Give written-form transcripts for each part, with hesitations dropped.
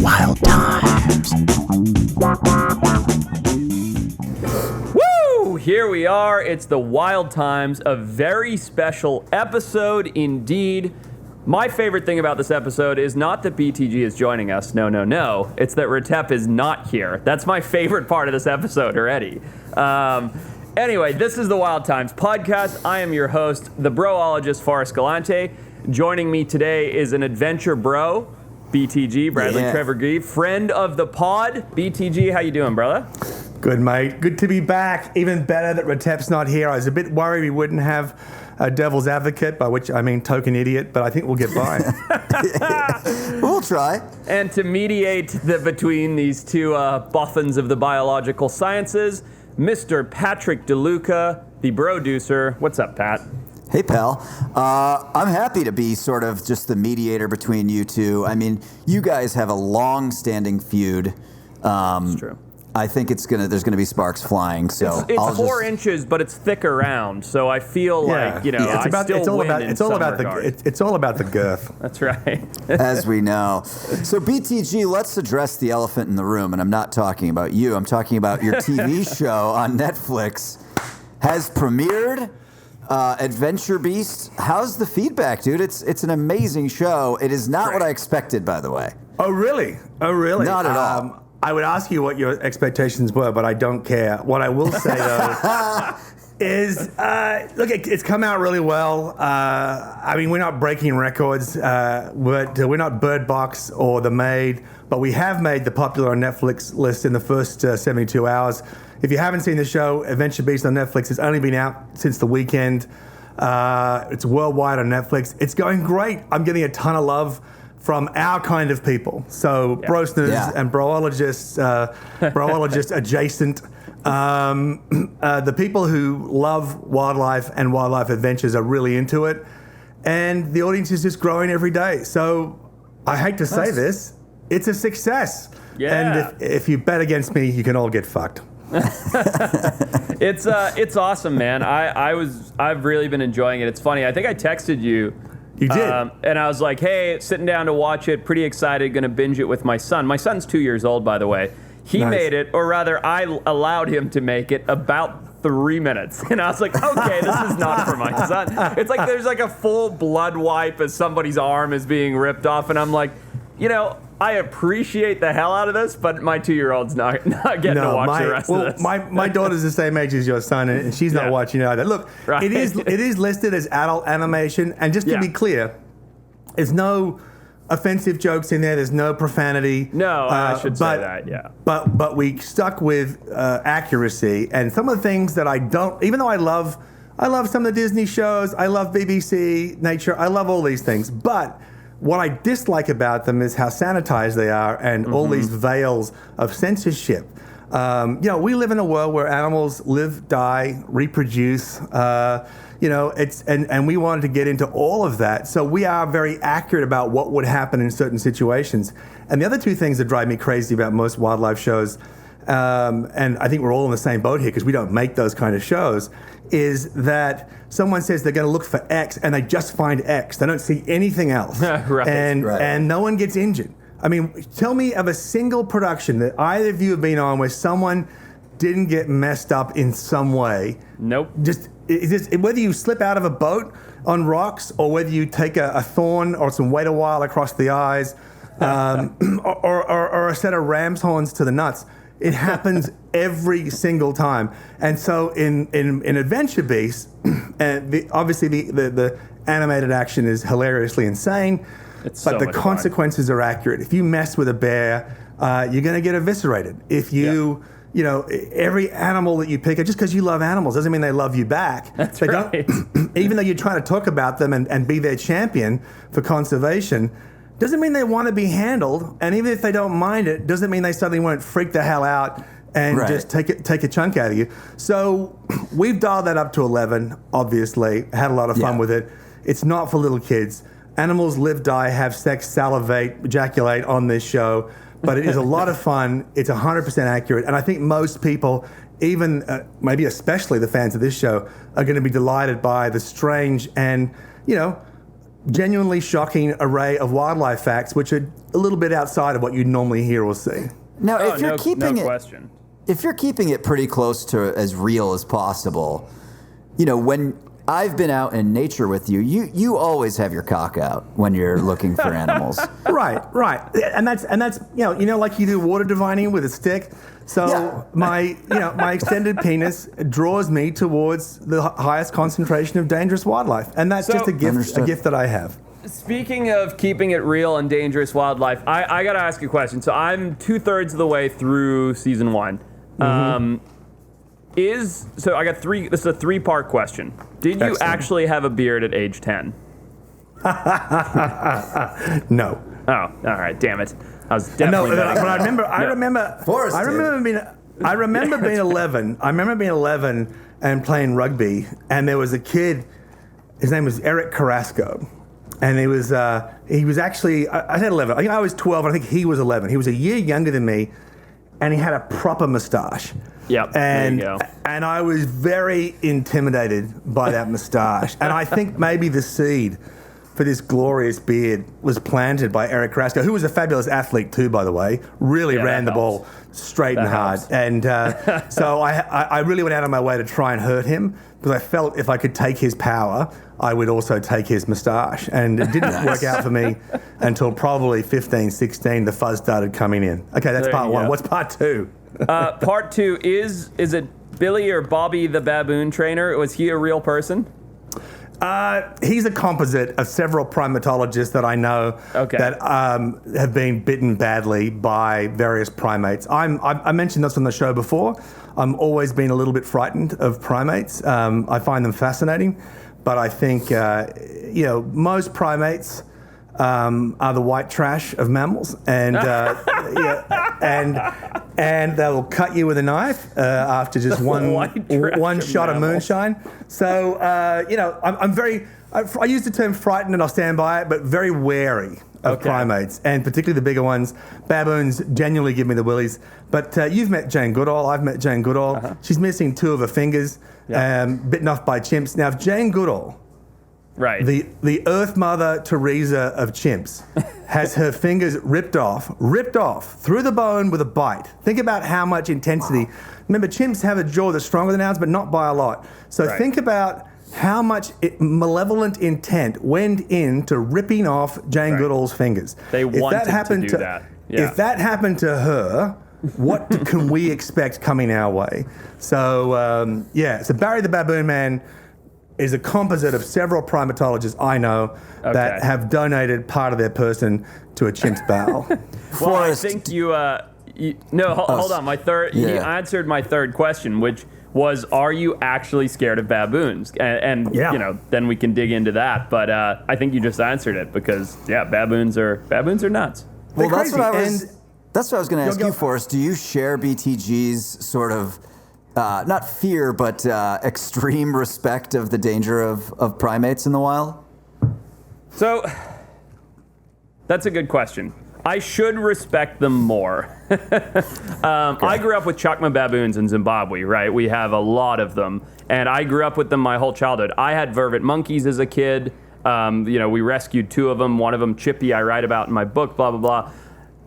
Wild times. Woo! Here we are. It's the Wild Times, a very special episode indeed. My favorite thing about this episode is not that BTG is joining us. No. It's that Retep is not here. That's my favorite part of this episode already. Anyway, this is the Wild Times podcast. I am your host, the broologist Forrest Galante. Joining me today is an adventure bro, BTG, Bradley Trevor Greive, friend of the pod. BTG, how you doing, brother? Good, mate. Good to be back. Even better that Retep's not here. I was a bit worried we wouldn't have a devil's advocate, by which I mean token idiot, but I think we'll get by. We'll try. And to mediate between these two boffins of the biological sciences, Mr. Patrick DeLuca, the Broducer. What's up, Pat? Hey, pal. I'm happy to be sort of just the mediator between you two. I mean, you guys have a long-standing feud. That's true. I think there's gonna be sparks flying. So it's 4 inches, but it's thick around. So I feel like it's all about the girth. That's right. As we know. So BTG, let's address the elephant in the room, and I'm not talking about you. I'm talking about your TV show on Netflix has premiered. Adventure Beast. How's the feedback, dude? It's an amazing show. It is not what I expected, by the way. Oh, really? Not at all. I would ask you what your expectations were, but I don't care. What I will say, though, is, look, it's come out really well. I mean, we're not breaking records. We're not Bird Box or The Maid, but we have made the popular on Netflix list in the first 72 hours. If you haven't seen the show, Adventure Beast on Netflix, it's only been out since the weekend. It's worldwide on Netflix. It's going great. I'm getting a ton of love from our kind of people. So brosners and broologists, broologist adjacent. The people who love wildlife and wildlife adventures are really into it. And the audience is just growing every day. So I hate to say this, it's a success. Yeah. And if you bet against me, you can all get fucked. It's awesome, man. I've really been enjoying it. It's funny. I think I texted you. You did. And I was like, hey, sitting down to watch it, pretty excited, going to binge it with my son. My son's 2 years old, by the way. He made it, or rather, I allowed him to make it about 3 minutes. And I was like, okay, this is not for my son. It's like there's like a full blood wipe as somebody's arm is being ripped off. And I'm like, I appreciate the hell out of this, but my 2-year-old's not getting to watch the rest of this. My daughter's the same age as your son, and she's not watching it either. Look, it is listed as adult animation, and just to be clear, there's no offensive jokes in there. There's no profanity. No, I should say that. Yeah. But we stuck with accuracy, and some of the things that I don't. Even though I love some of the Disney shows. I love BBC, Nature. I love all these things, but what I dislike about them is how sanitized they are and all these veils of censorship. We live in a world where animals live, die, reproduce. And we wanted to get into all of that. So we are very accurate about what would happen in certain situations. And the other two things that drive me crazy about most wildlife shows, and I think we're all in the same boat here because we don't make those kind of shows, is that someone says they're going to look for X and they just find X. They don't see anything else. And no one gets injured. I mean, tell me of a single production that either of you have been on where someone didn't get messed up in some way. Nope. Just whether you slip out of a boat on rocks or whether you take a thorn or some wait a while across the eyes or a set of ram's horns to the nuts. It happens every single time. And so in Adventure Beast, obviously the animated action is hilariously insane, but the consequences are accurate. If you mess with a bear, you're going to get eviscerated. If every animal that you pick, just because you love animals doesn't mean they love you back. That's right. Even though you're trying to talk about them and be their champion for conservation, doesn't mean they want to be handled, and even if they don't mind it, doesn't mean they suddenly won't freak the hell out and just take a chunk out of you. So we've dialed that up to 11, obviously. Had a lot of fun with it. It's not for little kids. Animals live, die, have sex, salivate, ejaculate on this show, but it is a lot of fun. It's 100% accurate, and I think most people, even maybe especially the fans of this show, are going to be delighted by the strange and, genuinely shocking array of wildlife facts, which are a little bit outside of what you'd normally hear or see. Now, if you're keeping question. If you're keeping it pretty close to as real as possible, when I've been out in nature with you, you always have your cock out when you're looking for animals. Right. And that's like you do water divining with a stick. So my extended penis draws me towards the highest concentration of dangerous wildlife, and that's just a gift that I have. Speaking of keeping it real and dangerous wildlife, I got to ask you a question. So I'm 2/3 of the way through season 1. I got 3. This is a 3-part question. Did you actually have a beard at age 10? No. Oh, all right. Damn it. I was definitely but I remember being 11. I remember being 11 and playing rugby, and there was a kid. His name was Eric Carrasco, and he was actually I said 11. I think I was 12. I think he was 11. He was a year younger than me, and he had a proper mustache. Yep. And there you go. and I was very intimidated by that mustache, and I think maybe the seed for this glorious beard was planted by Eric Carrasco, who was a fabulous athlete too, by the way. Really ran the ball straight and hard. And so I really went out of my way to try and hurt him, because I felt if I could take his power, I would also take his moustache. And it didn't work out for me until probably 15, 16, the fuzz started coming in. Okay, that's part one. What's part two? Part two is it Billy or Bobby the baboon trainer? Was he a real person? He's a composite of several primatologists that I know that have been bitten badly by various primates. I mentioned this on the show before. I'm always been a little bit frightened of primates. I find them fascinating, but I think most primates are the white trash of mammals, and and they will cut you with a knife after just one shot of moonshine. So I'm very. I use the term frightened, and I'll stand by it, but very wary of primates, and particularly the bigger ones. Baboons genuinely give me the willies. But you've met Jane Goodall. I've met Jane Goodall. Uh-huh. She's missing 2 of her fingers, bitten off by chimps. Now, if Jane Goodall, right, the Earth Mother Teresa of chimps, has her fingers ripped off through the bone with a bite. Think about how much intensity. Wow. Remember, chimps have a jaw that's stronger than ours, but not by a lot. So think about how much malevolent intent went into ripping off Jane Goodall's fingers. They wanted to do that. Yeah. If that happened to her, what can we expect coming our way? So, so Barry the Baboon Man is a composite of several primatologists I know that have donated part of their person to a chimp's bowel. Well, I think hold on. You answered my third question, which was, are you actually scared of baboons? And then we can dig into that. But I think you just answered it, because baboons are nuts. Well, that's what I was going to ask you, Forrest. Do you share BTG's sort of not fear, but extreme respect of the danger of primates in the wild? So that's a good question. I should respect them more. I grew up with chacma baboons in Zimbabwe, right? We have a lot of them, and I grew up with them my whole childhood. I had vervet monkeys as a kid. We rescued 2 of them. One of them, Chippy, I write about in my book, blah, blah, blah.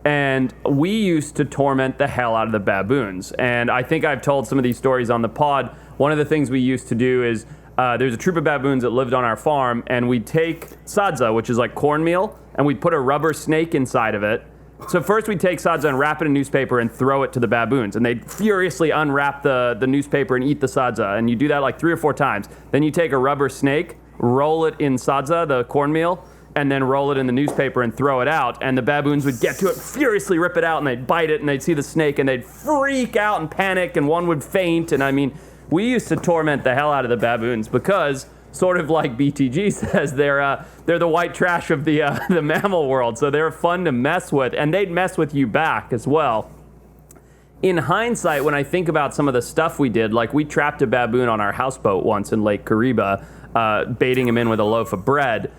And we used to torment the hell out of the baboons. And I think I've told some of these stories on the pod. One of the things we used to do is there's a troop of baboons that lived on our farm, and we'd take sadza, which is like cornmeal, and we'd put a rubber snake inside of it. So first we'd take sadza and wrap it in newspaper and throw it to the baboons, and they'd furiously unwrap the newspaper and eat the sadza. And you do that like 3 or 4 times. Then you take a rubber snake, roll it in sadza, the cornmeal, and then roll it in the newspaper and throw it out, and the baboons would get to it, furiously rip it out, and they'd bite it, and they'd see the snake, and they'd freak out and panic, and one would faint. And I mean, we used to torment the hell out of the baboons because, sort of like BTG says, they're the white trash of the mammal world, so they're fun to mess with, and they'd mess with you back as well. In hindsight, when I think about some of the stuff we did, like we trapped a baboon on our houseboat once in Lake Kariba, baiting him in with a loaf of bread.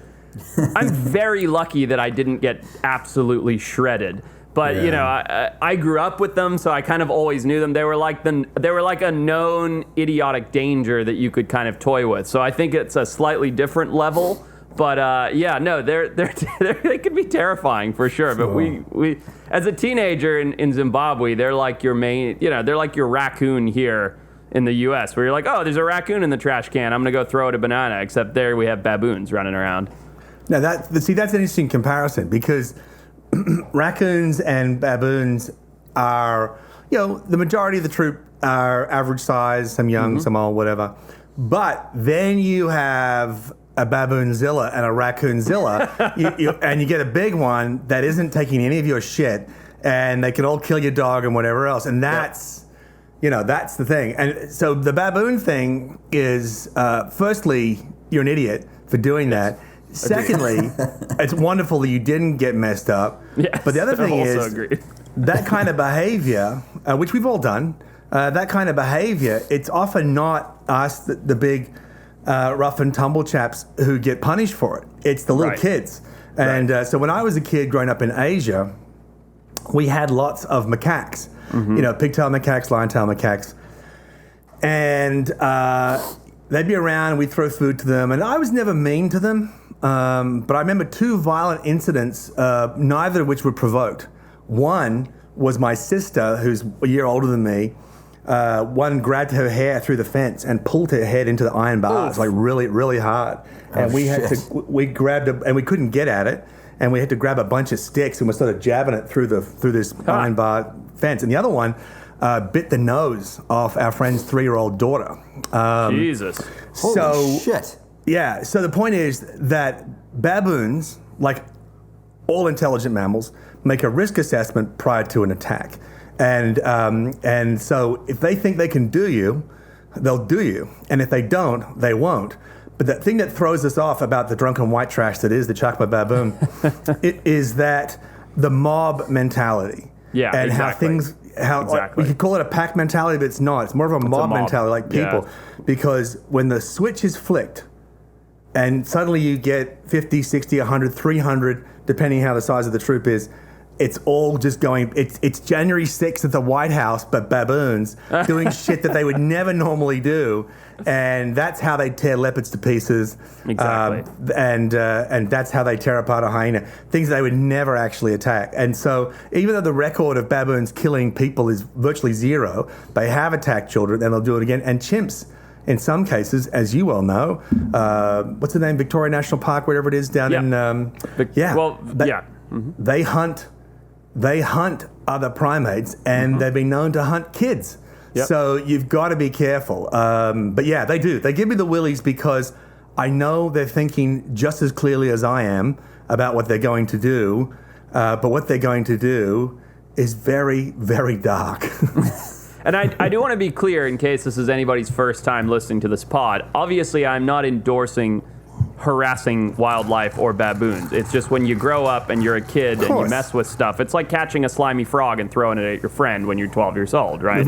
I'm very lucky that I didn't get absolutely shredded. But I grew up with them, so I kind of always knew them. They were like a known idiotic danger that you could kind of toy with. So I think it's a slightly different level. But yeah, no, they could be terrifying for sure. But we as a teenager in Zimbabwe, they're like your main, they're like your raccoon here in the U.S., where you're like, oh, there's a raccoon in the trash can, I'm gonna go throw it a banana. Except there we have baboons running around. Now that's an interesting comparison, because raccoons and baboons are, the majority of the troop are average size, some young, some old, whatever. But then you have a baboonzilla and a raccoonzilla, and you get a big one that isn't taking any of your shit, and they can all kill your dog and whatever else. And that's, that's the thing. And so the baboon thing is, firstly, you're an idiot for doing that. Secondly, it's wonderful that you didn't get messed up. Yes, but the other thing is, agree. that kind of behavior, which we've all done, that kind of behavior, it's often not us, the big rough and tumble chaps who get punished for it. It's the little kids. And so when I was a kid growing up in Asia, we had lots of macaques, pigtail macaques, lion-tail macaques. And they'd be around, we'd throw food to them. And I was never mean to them. But I remember 2 violent incidents, neither of which were provoked. One was my sister, who's a year older than me. One grabbed her hair through the fence and pulled her head into the iron bars, like really, really hard. And we grabbed and we couldn't get at it, and we had to grab a bunch of sticks and we're sort of jabbing it through this iron bar fence. And the other one bit the nose off our friend's 3-year-old daughter. Jesus. Holy shit. Yeah, so the point is that baboons, like all intelligent mammals, make a risk assessment prior to an attack. And so if they think they can do you, they'll do you. And if they don't, they won't. But the thing that throws us off about the drunken white trash that is the Chakma baboon, it is that the mob mentality. Yeah, and exactly. We could call it a pack mentality, but it's not. It's more of a mob mentality, like people. Yeah. Because when the switch is flicked, and suddenly you get 50, 60, 100, 300, depending how the size of the troop is, it's all just going, it's January 6th at the White House, but baboons doing shit that they would never normally do. And that's how they tear leopards to pieces. Exactly. And that's how they tear apart a hyena. Things they would never actually attack. And so even though the record of baboons killing people is virtually zero, they have attacked children and they'll do it again. And chimps, in some cases, as you well know, what's the name? Victoria National Park, wherever it is down in... They hunt other primates, and they've been known to hunt kids. Yep. So you've got to be careful. But yeah, they do. They give me the willies because I know they're thinking just as clearly as I am about what they're going to do. But what they're going to do is very, very dark. And I do want to be clear, in case this is anybody's first time listening to this pod. Obviously, I'm not endorsing harassing wildlife or baboons. It's just when you grow up and you're a kid and you mess with stuff, it's like catching a slimy frog and throwing it at your friend when you're 12 years old, right?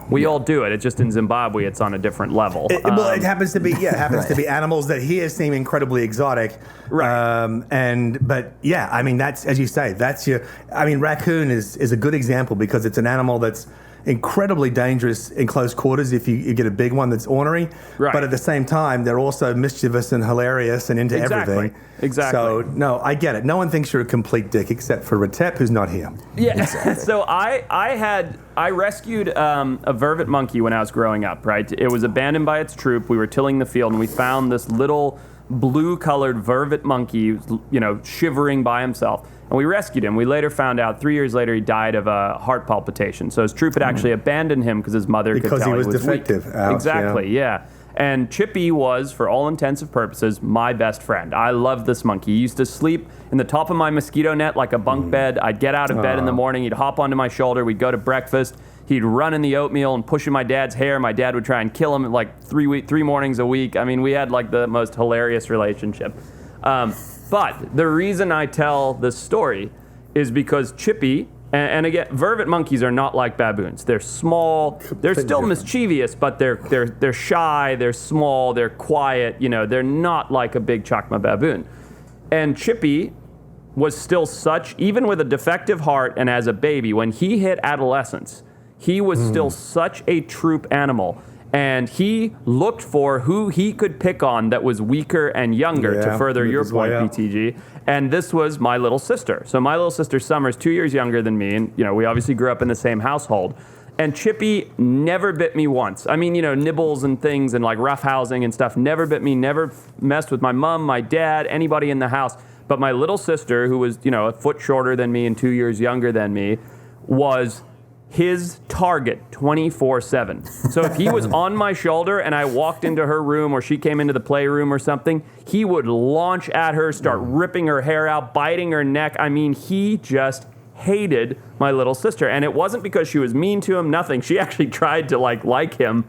We all do it. It's just in Zimbabwe, it's on a different level. It happens to be to be animals that here seem incredibly exotic. Right. But yeah, I mean, that's, as you say, raccoon is a good example because it's an animal that's incredibly dangerous in close quarters if you get a big one that's ornery. Right. But at the same time, they're also mischievous and hilarious and into everything. Exactly. So, no, I get it. No one thinks you're a complete dick except for Retep, who's not here. Yeah. Exactly. So I rescued a vervet monkey when I was growing up, right? It was abandoned by its troop. We were tilling the field, and we found this little blue-colored vervet monkey, shivering by himself. And we rescued him. We later found out, 3 years later, he died of a heart palpitation. So his troop had actually abandoned him because his mother could tell he was defective. Weak. Exactly, yeah. And Chippy was, for all intents and purposes, my best friend. I loved this monkey. He used to sleep in the top of my mosquito net like a bunk bed. I'd get out of bed in the morning. He'd hop onto my shoulder. We'd go to breakfast. He'd run in the oatmeal and push in my dad's hair. My dad would try and kill him like 3 mornings a week. I mean, we had like the most hilarious relationship. But the reason I tell this story is because Chippy, and again, vervet monkeys are not like baboons. They're small. They're still mischievous, but they're shy. They're small. They're quiet. They're not like a big Chakma baboon. And Chippy was still even with a defective heart and as a baby, when he hit adolescence, he was still such a troop animal. And he looked for who he could pick on that was weaker and younger to further your point, BTG. And this was my little sister. So my little sister Summer's 2 years younger than me, and we obviously grew up in the same household. And Chippy never bit me once. I mean, nibbles and things and like rough housing and stuff never bit me, never messed with my mom, my dad, anybody in the house. But my little sister, who was, a foot shorter than me and 2 years younger than me, was his target 24/7. So if he was on my shoulder and I walked into her room or she came into the playroom or something, he would launch at her, start ripping her hair out, biting her neck. I mean, he just hated my little sister. And it wasn't because she was mean to him, nothing. She actually tried to like him.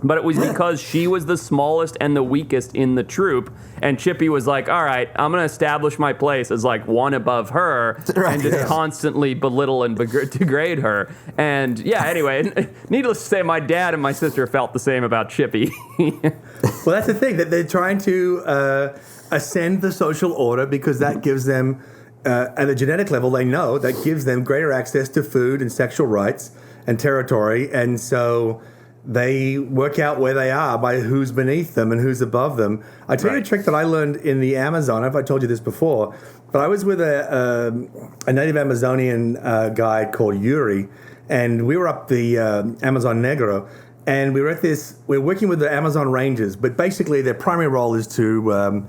But it was because she was the smallest and the weakest in the troop. And Chippy was like, all right, I'm going to establish my place as like one above her and just constantly belittle and degrade her. And yeah, anyway, needless to say, my dad and my sister felt the same about Chippy. Well, that's the thing, that they're trying to ascend the social order because that gives them, at a genetic level, they know that gives them greater access to food and sexual rights and territory. And so they work out where they are by who's beneath them and who's above them. I tell you a trick that I learned in the Amazon. I don't know if I told you this before, but I was with a native Amazonian guy called Yuri, and we were up the Amazon Negro, and we're working with the Amazon Rangers, but basically their primary role is to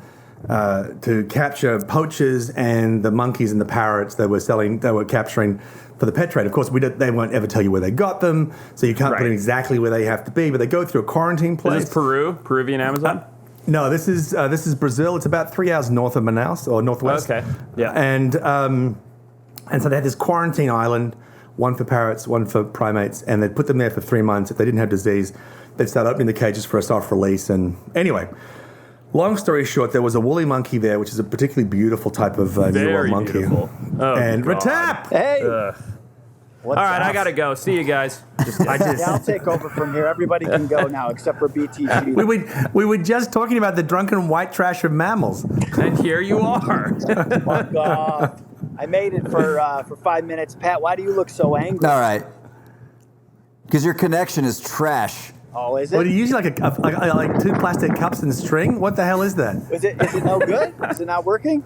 capture poachers and the monkeys and the parrots they were capturing for the pet trade. Of course, they won't ever tell you where they got them, so you can't put them exactly where they have to be, but they go through a quarantine place. Is this Peruvian Amazon? No, this is Brazil. It's about 3 hours north of Manaus, or northwest. Okay, yeah. And so they had this quarantine island, one for parrots, one for primates, and they'd put them there for 3 months. If they didn't have disease, they'd start opening the cages for a soft release. And anyway, long story short, there was a woolly monkey there, which is a particularly beautiful type of New World monkey. Beautiful. Oh, and God. Retap! Hey! All right, I gotta go. See you guys. I'll take over from here. Everybody can go now except for BTG. We were just talking about the drunken white trash of mammals. And here you are. Fuck off. I made it for 5 minutes. Pat, why do you look so angry? All right. Because your connection is trash. Oh, is it? What, are you using like 2 plastic cups and string? What the hell is that? Is it no good? Is it not working?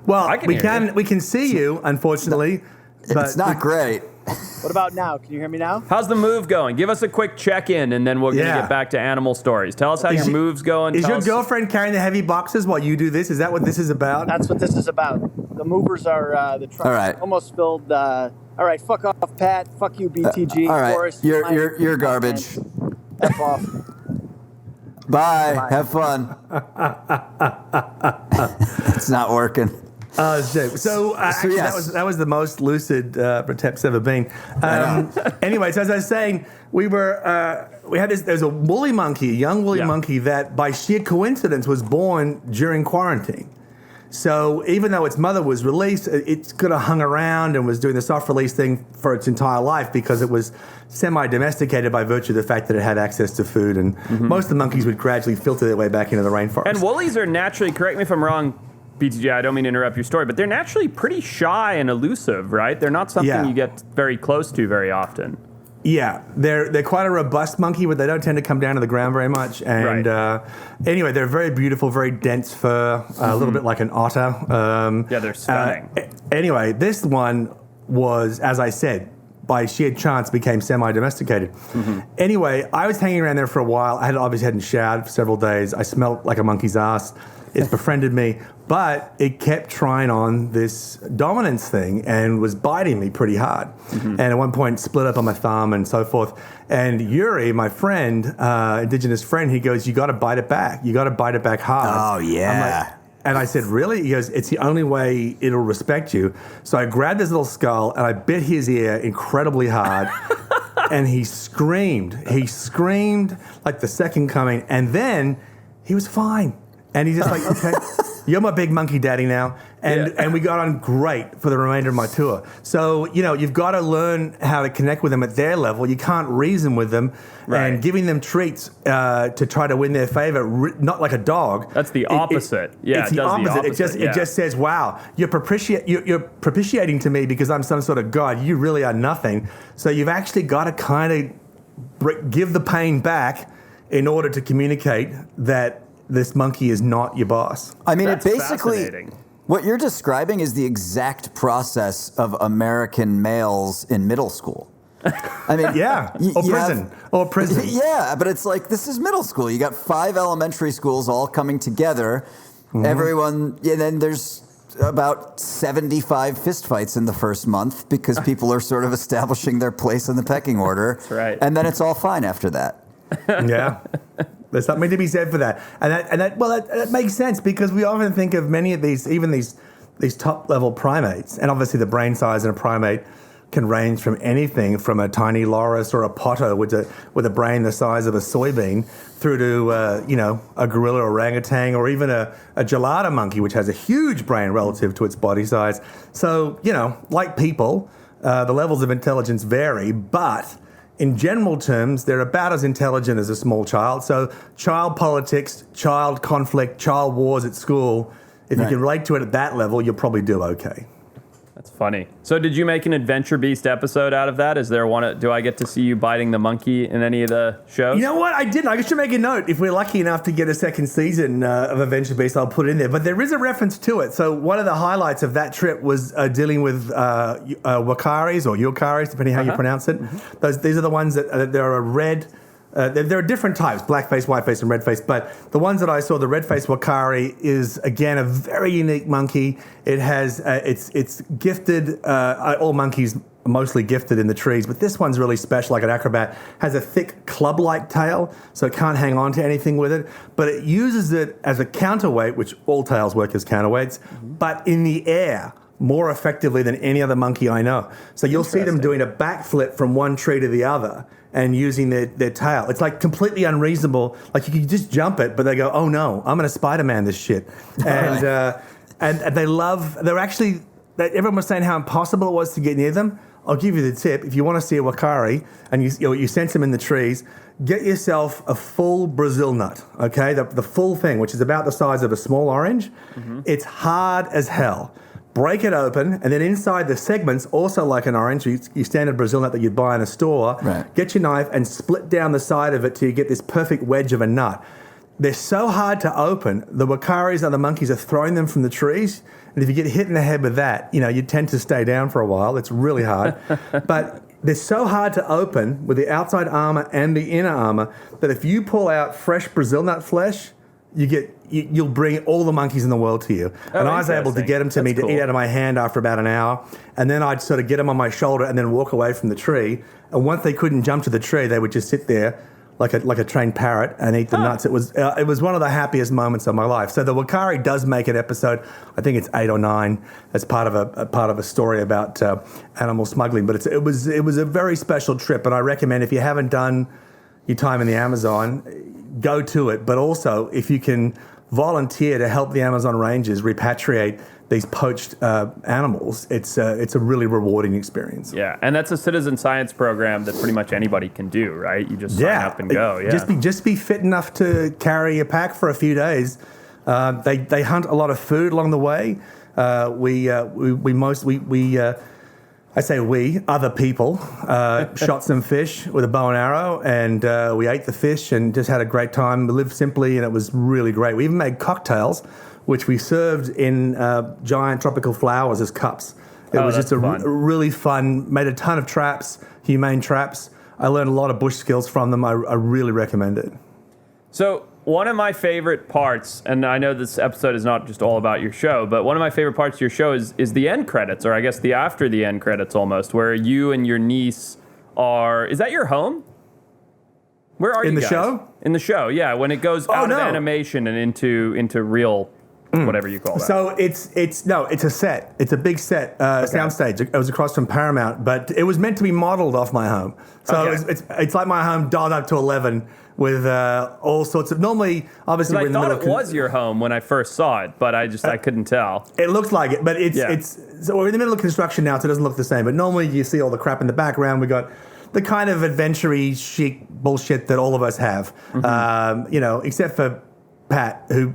Well, we can see you, unfortunately. But it's not great. What about now? Can you hear me now? How's the move going? Give us a quick check-in, and then we're going to get back to animal stories. Tell us how your move's going. Is your girlfriend carrying the heavy boxes while you do this? Is that what this is about? That's what this is about. The movers are the trucks almost filled. All right, fuck off, Pat. Fuck you, BTG. All right, Forrest, you're garbage. F off. Bye. Have fun. It's not working. So yes. that was the most lucid Retep's ever been. Anyways, as I was saying, there's a woolly monkey, a young woolly monkey that by sheer coincidence was born during quarantine. So even though its mother was released, it could have hung around and was doing the soft release thing for its entire life because it was semi-domesticated by virtue of the fact that it had access to food. And most of the monkeys would gradually filter their way back into the rainforest. And woolies are naturally, correct me if I'm wrong, BTJ, I don't mean to interrupt your story, but they're naturally pretty shy and elusive, right? They're not something you get very close to very often. Yeah, they're quite a robust monkey, but they don't tend to come down to the ground very much. And anyway, they're very beautiful, very dense fur, a little bit like an otter. They're stunning. Anyway, this one was, as I said, by sheer chance became semi-domesticated. Anyway, I was hanging around there for a while. I obviously hadn't showered for several days. I smelled like a monkey's ass. It befriended me, but it kept trying on this dominance thing and was biting me pretty hard. And at one point split up on my thumb and so forth. And Yuri, my friend, indigenous friend, he goes, you got to bite it back. You got to bite it back hard. Oh, yeah. And I said, really? He goes, it's the only way it'll respect you. So I grabbed his little skull and I bit his ear incredibly hard. And he screamed. He screamed like the second coming. And then he was fine. And he's just like, okay, you're my big monkey daddy now. And we got on great for the remainder of my tour. So, you've got to learn how to connect with them at their level. You can't reason with them. And giving them treats to try to win their favor, not like a dog. That's the opposite. It's the opposite. It just says, wow, you're propitiating to me because I'm some sort of god. You really are nothing. So you've actually got to kind of give the pain back in order to communicate that this monkey is not your boss. I mean, That's it basically, fascinating. what you're describing is the exact process of American males in middle school. I mean, or prison. Yeah, but it's like, this is middle school. You got 5 elementary schools all coming together. Everyone, and then there's about 75 fistfights in the first month because people are sort of establishing their place in the pecking order. That's right. And then it's all fine after that. Yeah. There's something to be said for that. And that makes sense because we often think of many of these, even these top level primates, and obviously the brain size in a primate can range from anything from a tiny loris or a potter with a brain the size of a soybean through to a gorilla orangutan or even a gelada monkey, which has a huge brain relative to its body size. So, like people, the levels of intelligence vary, but in general terms, they're about as intelligent as a small child. So child politics, child conflict, child wars at school, if you can relate to it at that level, you'll probably do okay. That's funny. So did you make an Adventure Beast episode out of that? Is there one? Do I get to see you biting the monkey in any of the shows? You know what? I didn't. I should make a note. If we're lucky enough to get a second season of Adventure Beast, I'll put it in there. But there is a reference to it. So one of the highlights of that trip was dealing with wakaris or yokaris, depending how you pronounce it. These are the ones that there are red. There are different types, blackface, whiteface, and redface, but the ones that I saw, the redface wakari is, again, a very unique monkey. It has, it's gifted, all monkeys are mostly gifted in the trees, but this one's really special, like an acrobat, has a thick club-like tail, so it can't hang on to anything with it, but it uses it as a counterweight, which all tails work as counterweights, but in the air, more effectively than any other monkey I know. So you'll see them doing a backflip from one tree to the other and using their tail. It's like completely unreasonable. Like you can just jump it, but they go, oh no, I'm going to Spider-Man this shit. And and everyone was saying how impossible it was to get near them. I'll give you the tip. If you want to see a wakari and you sense them in the trees, get yourself a full Brazil nut, okay? The full thing, which is about the size of a small orange. It's hard as hell. Break it open, and then inside the segments, also like an orange, your standard Brazil nut that you'd buy in a store, get your knife and split down the side of it till you get this perfect wedge of a nut. They're so hard to open, the wakaris and the monkeys are throwing them from the trees, and if you get hit in the head with that, you tend to stay down for a while. It's really hard. But they're so hard to open with the outside armor and the inner armor that if you pull out fresh Brazil nut flesh, you'll bring all the monkeys in the world to you. And I was able to get them to That's me cool. to eat out of my hand after about an hour. And then I'd sort of get them on my shoulder and then walk away from the tree. And once they couldn't jump to the tree, they would just sit there like a trained parrot and eat the nuts. It was one of the happiest moments of my life. So the wakari does make an episode. I think it's 8 or 9 as part of a story about animal smuggling. But it was a very special trip. And I recommend if you haven't done your time in the Amazon, go to it. But also, if you can volunteer to help the Amazon Rangers repatriate these poached animals, it's a really rewarding experience. Yeah, and that's a citizen science program that pretty much anybody can do, right? You just sign up and go. Yeah, just be fit enough to carry a pack for a few days. They hunt a lot of food along the way. Other people, shot some fish with a bow and arrow, and we ate the fish and just had a great time. We lived simply, and it was really great. We even made cocktails, which we served in giant tropical flowers as cups. It was just really fun. Made a ton of traps, humane traps. I learned a lot of bush skills from them. I really recommend it. So one of my favorite parts, and I know this episode is not just all about your show, but one of my favorite parts of your show is the end credits, or I guess the after the end credits almost, where you and your niece are... Is that your home? Where are you guys? In the show? In the show, yeah. When it goes out of animation and into real... whatever you call that. So it's a set. It's a big set, soundstage. It was across from Paramount, but it was meant to be modeled off my home. So it's like my home dialed up to 11 with all sorts of... Normally, obviously, we're in the middle I thought it was your home when I first saw it, but I couldn't tell. It looks like it, but so we're in the middle of construction now, so it doesn't look the same. But normally you see all the crap in the background. We got the kind of adventure-y, chic bullshit that all of us have, except for Pat, who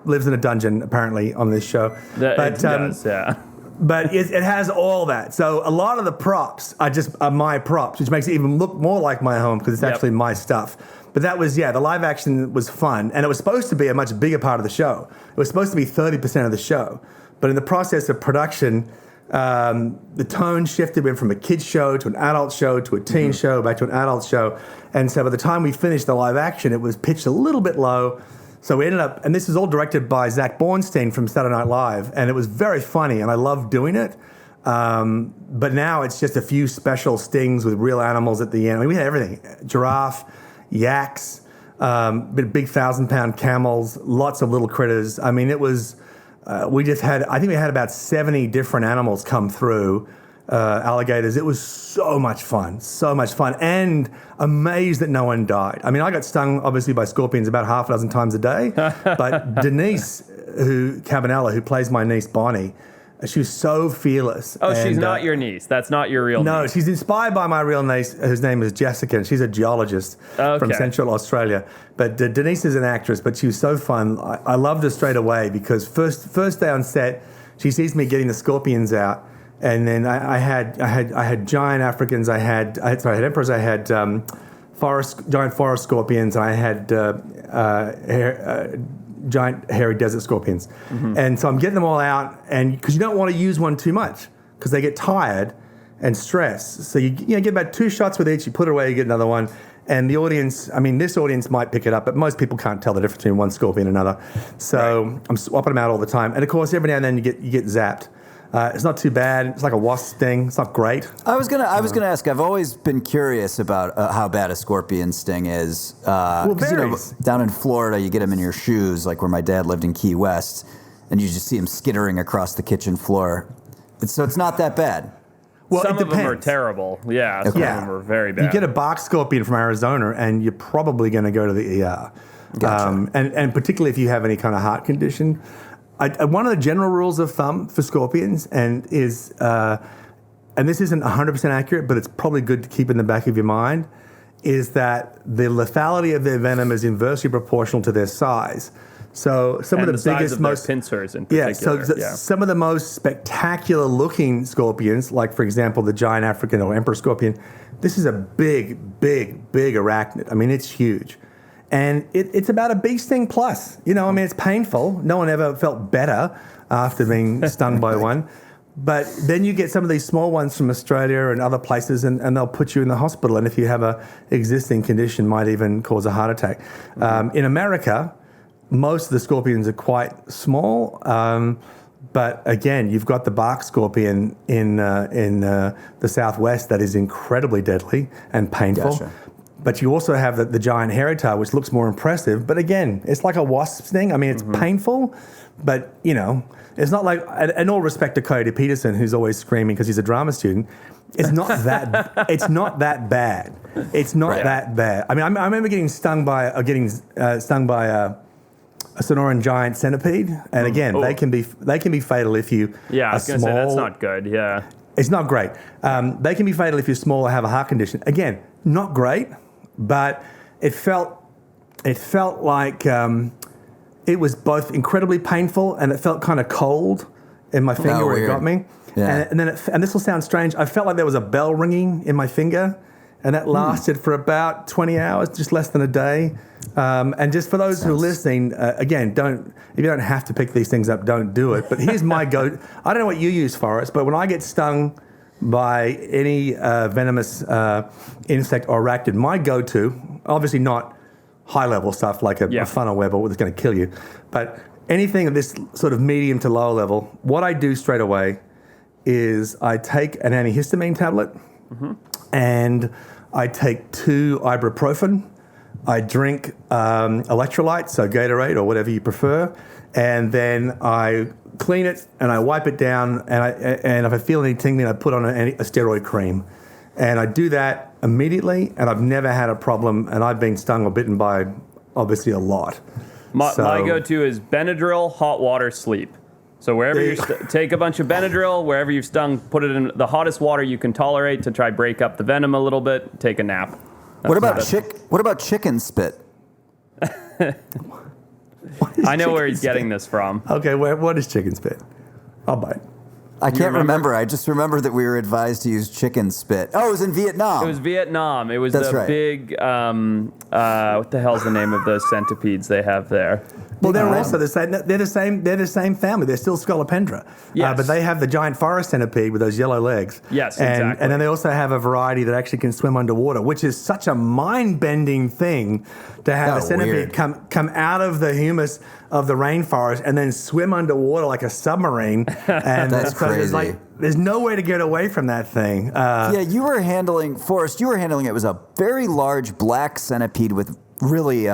lives in a dungeon apparently on this show. It does, yeah. But it has all that. So a lot of the props are my props, which makes it even look more like my home because it's actually my stuff. But that was, the live action was fun. And it was supposed to be a much bigger part of the show. It was supposed to be 30% of the show. But in the process of production, the tone shifted, went from a kid's show to an adult show to a teen show, back to an adult show. And so by the time we finished the live action, it was pitched a little bit low. So we ended up, and this is all directed by Zach Bornstein from Saturday Night Live, and it was very funny, and I loved doing it. But now it's just a few special stings with real animals at the end. I mean, we had everything: giraffe, yaks, big 1,000-pound camels, lots of little critters. I mean, it was. We just had. I think we had about 70 different animals come through. Alligators. It was so much fun, and amazed that no one died. I mean, I got stung obviously by scorpions about half a dozen times a day, but Denise, Cabanella, who plays my niece Bonnie, she was so fearless. Oh, she's not your niece. That's not your real niece. No, she's inspired by my real niece, whose name is Jessica, and she's a geologist from Central Australia. But Denise is an actress, but she was so fun. I loved her straight away because first day on set, she sees me getting the scorpions out. And then I had giant Africans. I had emperors. I had giant forest scorpions. And I had giant hairy desert scorpions. And so I'm getting them all out, and because you don't want to use one too much because they get tired and stressed. So you get about 2 shots with each. You put it away, you get another one. And the audience, I mean, this audience might pick it up, but most people can't tell the difference between one scorpion and another. So I'm swapping them out all the time. And of course, every now and then you get zapped. It's not too bad. It's like a wasp sting. It's not great. I was gonna ask. I've always been curious about how bad a scorpion sting is. Down in Florida, you get them in your shoes, like where my dad lived in Key West, and you just see them skittering across the kitchen floor. So it's not that bad. Well, some of them are terrible. Yeah, some of them are very bad. You get a bark scorpion from Arizona, and you're probably going to go to the ER. Gotcha. And particularly if you have any kind of heart condition. One of the general rules of thumb for scorpions and this isn't 100% accurate, but it's probably good to keep in the back of your mind, is that the lethality of their venom is inversely proportional to their size. So some of the biggest, most pincers in particular. Some of the most spectacular looking scorpions, like for example the giant African or emperor scorpion, this is a big arachnid. I mean, it's huge. And it's about a bee sting plus. It's painful. No one ever felt better after being stung by one. But then you get some of these small ones from Australia and other places, and they'll put you in the hospital. And if you have a existing condition, might even cause a heart attack. In America, most of the scorpions are quite small. But again, you've got the bark scorpion in the Southwest that is incredibly deadly and painful. Gotcha. But you also have the giant hairy tail, which looks more impressive. But again, it's like a wasp sting. I mean, it's painful, but it's not like. And all respect to Cody Peterson, who's always screaming because he's a drama student. It's not that. It's not that bad. It's not that bad. I mean, I remember getting stung by a Sonoran giant centipede, and again, they can be fatal if you. Yeah, I was going to say that's not good. Yeah, it's not great. They can be fatal if you're small or have a heart condition. Again, not great. But it felt like it was both incredibly painful and it felt kind of cold in my finger where it got me. Yeah. And this will sound strange. I felt like there was a bell ringing in my finger, and that lasted for about 20 hours, just less than a day. And just for those who are listening, again, if you don't have to pick these things up, don't do it. But here's my go. I don't know what you use, Forrest, but when I get stung by any venomous insect or arachnid, my go-to, obviously not high-level stuff like a funnel web or that's going to kill you, but anything of this sort of medium to lower level, what I do straight away is I take an antihistamine tablet and I take 2 ibuprofen. I drink electrolytes, so Gatorade or whatever you prefer, and then I clean it and I wipe it down, and if I feel any tingling, I put on a steroid cream, and I do that immediately, and I've never had a problem, and I've been stung or bitten by obviously a lot. My go-to is Benadryl, hot water, sleep. So wherever you take a bunch of Benadryl, wherever you've stung, put it in the hottest water you can tolerate to try break up the venom a little bit. Take a nap. What about chicken spit? I know where he's getting this from. Okay, what is chicken spit? I'll bite. I can't remember. I just remember that we were advised to use chicken spit. Oh, it was in Vietnam. It was Vietnam. It was That's the right. big, what the hell's the name of those centipedes they have there? Well, they're also the same. They're the same. They're the same family. They're still Scolopendra. Yes. But they have the giant forest centipede with those yellow legs. Yes, and, exactly. And then they also have a variety that actually can swim underwater, which is such a mind-bending thing to have a centipede come out of the humus of the rainforest and then swim underwater like a submarine. And That's crazy. There's no way to get away from that thing. You were handling, Forrest, it was a very large black centipede with really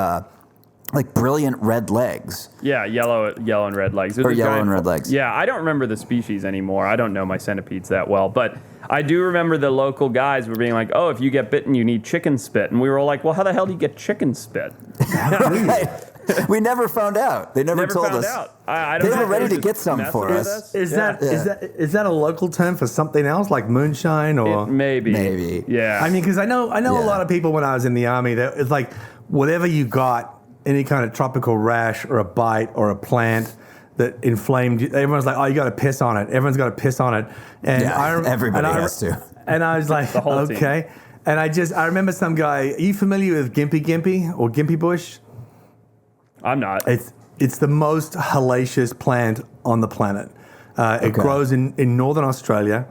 brilliant red legs. Yeah, yellow and red legs. Or yellow and red legs. Yeah, I don't remember the species anymore. I don't know my centipedes that well, but I do remember the local guys were being like, "Oh, if you get bitten, you need chicken spit," and we were all like, "Well, how the hell do you get chicken spit?" Right. We never found out. They never told found us. Out. I don't They know. were ready to Just get something for messing with us. Is that a local term for something else like moonshine or Maybe. Yeah. I mean, because I know a lot of people when I was in the army that it's like whatever you got, any kind of tropical rash or a bite or a plant that inflamed you, everyone's like, oh, you got to piss on it. Everyone's got to piss on it. And everybody has to. And I was like, the whole okay. team. And I remember some guy. Are you familiar with gimpy or gimpy bush? I'm not. It's the most hellacious plant on the planet. It grows in northern Australia.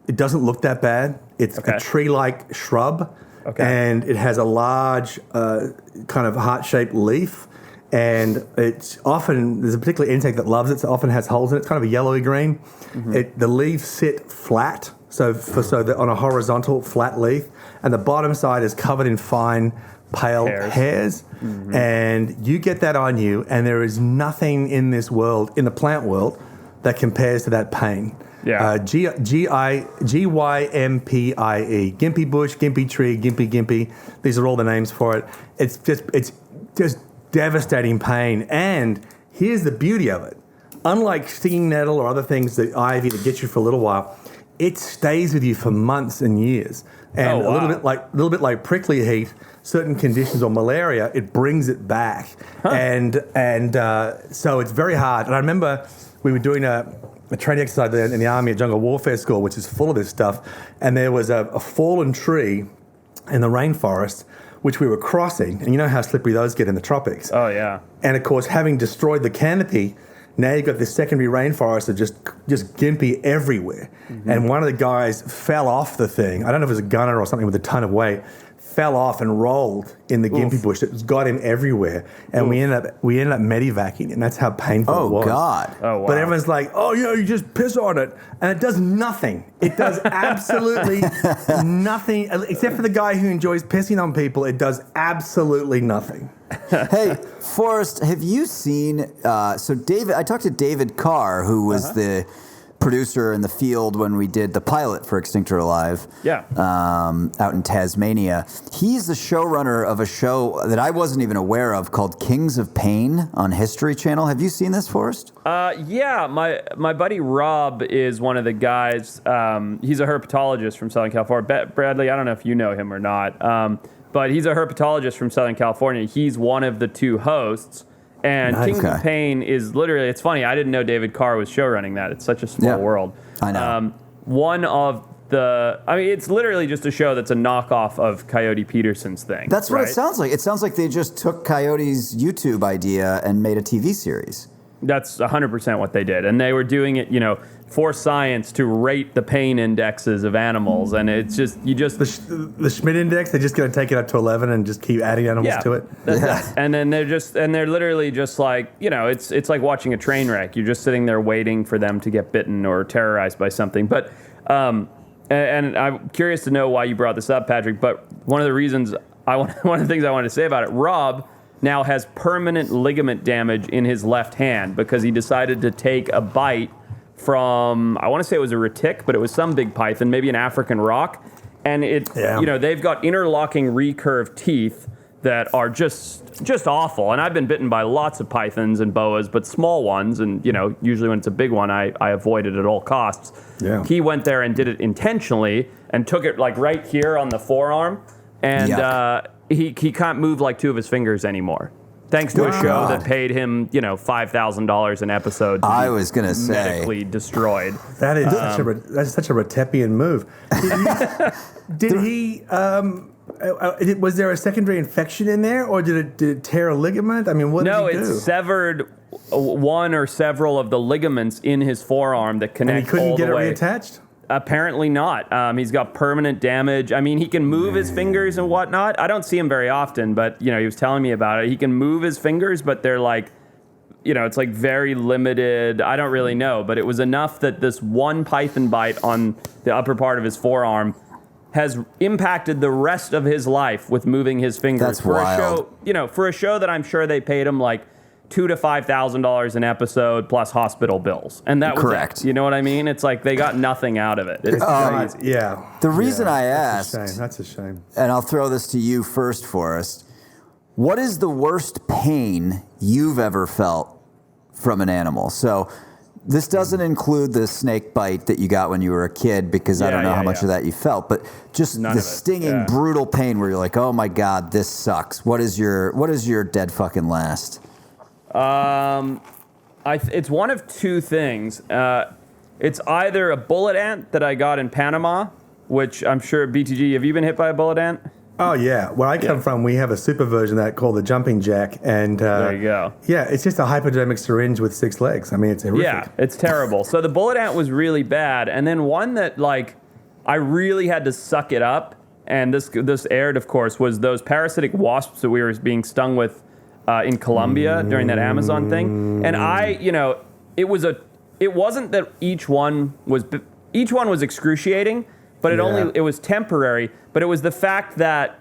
It doesn't look that bad. It's a tree-like shrub, and it has a large kind of heart-shaped leaf. And it's often, there's a particular insect that loves it, so it often has holes in it. It's kind of a yellowy green. Mm-hmm. The leaves sit flat, so on a horizontal flat leaf, and the bottom side is covered in fine pale hairs. Mm-hmm. And you get that on you, and there is nothing in this world, in the plant world, that compares to that pain. Yeah. Gympie, gimpy bush, gimpy tree, gimpy. These are all the names for it. It's just devastating pain. And here's the beauty of it. Unlike stinging nettle or other things, the ivy that gets you for a little while, it stays with you for months and years. And a little bit like prickly heat, certain conditions or malaria, it brings it back. Huh. And so it's very hard. And I remember we were doing a training exercise there in the Army at Jungle Warfare School, which is full of this stuff. And there was a fallen tree in the rainforest, which we were crossing. And you know how slippery those get in the tropics. Oh, yeah. And, of course, having destroyed the canopy, now you've got this secondary rainforest of just gimpy everywhere. Mm-hmm. And one of the guys fell off the thing. I don't know if it was a gunner or something with a ton of weight. Fell off and rolled in the gimpy bush. It got him everywhere, and we ended up medevacing, and that's how painful it was. Oh God! Oh wow! But everyone's like, "Oh, you just piss on it," and it does nothing. It does absolutely nothing, except for the guy who enjoys pissing on people. It does absolutely nothing. Hey, Forrest, have you seen? So David, I talked to David Carr, who was the producer in the field when we did the pilot for Extinct or Alive. Yeah. Out in Tasmania. He's the showrunner of a show that I wasn't even aware of called Kings of Pain on History Channel. Have you seen this, Forrest? Yeah. My buddy Rob is one of the guys. He's a herpetologist from Southern California. Bradley, I don't know if you know him or not, but he's a herpetologist from Southern California. He's one of the two hosts. And Nice. Kings of Pain is literally, it's funny, I didn't know David Carr was showrunning that. It's such a small world. I know. It's literally just a show that's a knockoff of Coyote Peterson's thing. That's what right? it sounds like. It sounds like they just took Coyote's YouTube idea and made a TV series. That's 100% what they did. And they were doing it, for science to rate the pain indexes of animals. And it's just, The Schmidt index, they're just going to take it up to 11 and just keep adding animals to it. And then they're literally just like, it's like watching a train wreck. You're just sitting there waiting for them to get bitten or terrorized by something. But, and I'm curious to know why you brought this up, Patrick, but one of the things I wanted to say about it, Rob now has permanent ligament damage in his left hand because he decided to take a bite from, I want to say it was a retic, but it was some big python, maybe an African rock. And they've got interlocking recurved teeth that are just awful. And I've been bitten by lots of pythons and boas, but small ones. And, usually when it's a big one, I avoid it at all costs. Yeah. He went there and did it intentionally and took it like right here on the forearm. And he can't move like two of his fingers anymore. Thanks to a show God. that paid him, $5,000 an episode. I was gonna say medically destroyed. That is that's such a Retepian move. Was there a secondary infection in there, or did it tear a ligament? I mean, what did he do? No, it severed one or several of the ligaments in his forearm that connect And he couldn't all get the it way. reattached? Apparently not. He's got permanent damage. I mean, he can move his fingers and whatnot. I don't see him very often, but, he was telling me about it. He can move his fingers, but they're like, it's like very limited. I don't really know, but it was enough that this one python bite on the upper part of his forearm has impacted the rest of his life with moving his fingers. That's for wild. a show, for a show that I'm sure they paid him like $2,000 to $5,000 an episode plus hospital bills, and that was correct. it. You know what I mean? It's like they got nothing out of it. It's crazy. Yeah. The reason I asked, That's a shame. and I'll throw this to you first, Forrest. What is the worst pain you've ever felt from an animal? So this doesn't include the snake bite that you got when you were a kid, because I don't know how much of that you felt, but just the stinging, brutal pain where you're like, oh my God, this sucks. What is your dead fucking last? It's one of two things. It's either a bullet ant that I got in Panama, which I'm sure, BTG, have you been hit by a bullet ant? Oh, yeah. Where I come from, we have a super version of that called the jumping jack. And there you go. Yeah, it's just a hypodermic syringe with 6 legs. I mean, it's horrific. Yeah, it's terrible. So the bullet ant was really bad. And then one that, I really had to suck it up, and this aired, of course, was those parasitic wasps that we were being stung with in Colombia during that Amazon thing. And it wasn't that each one was excruciating, but it was temporary. But it was the fact that,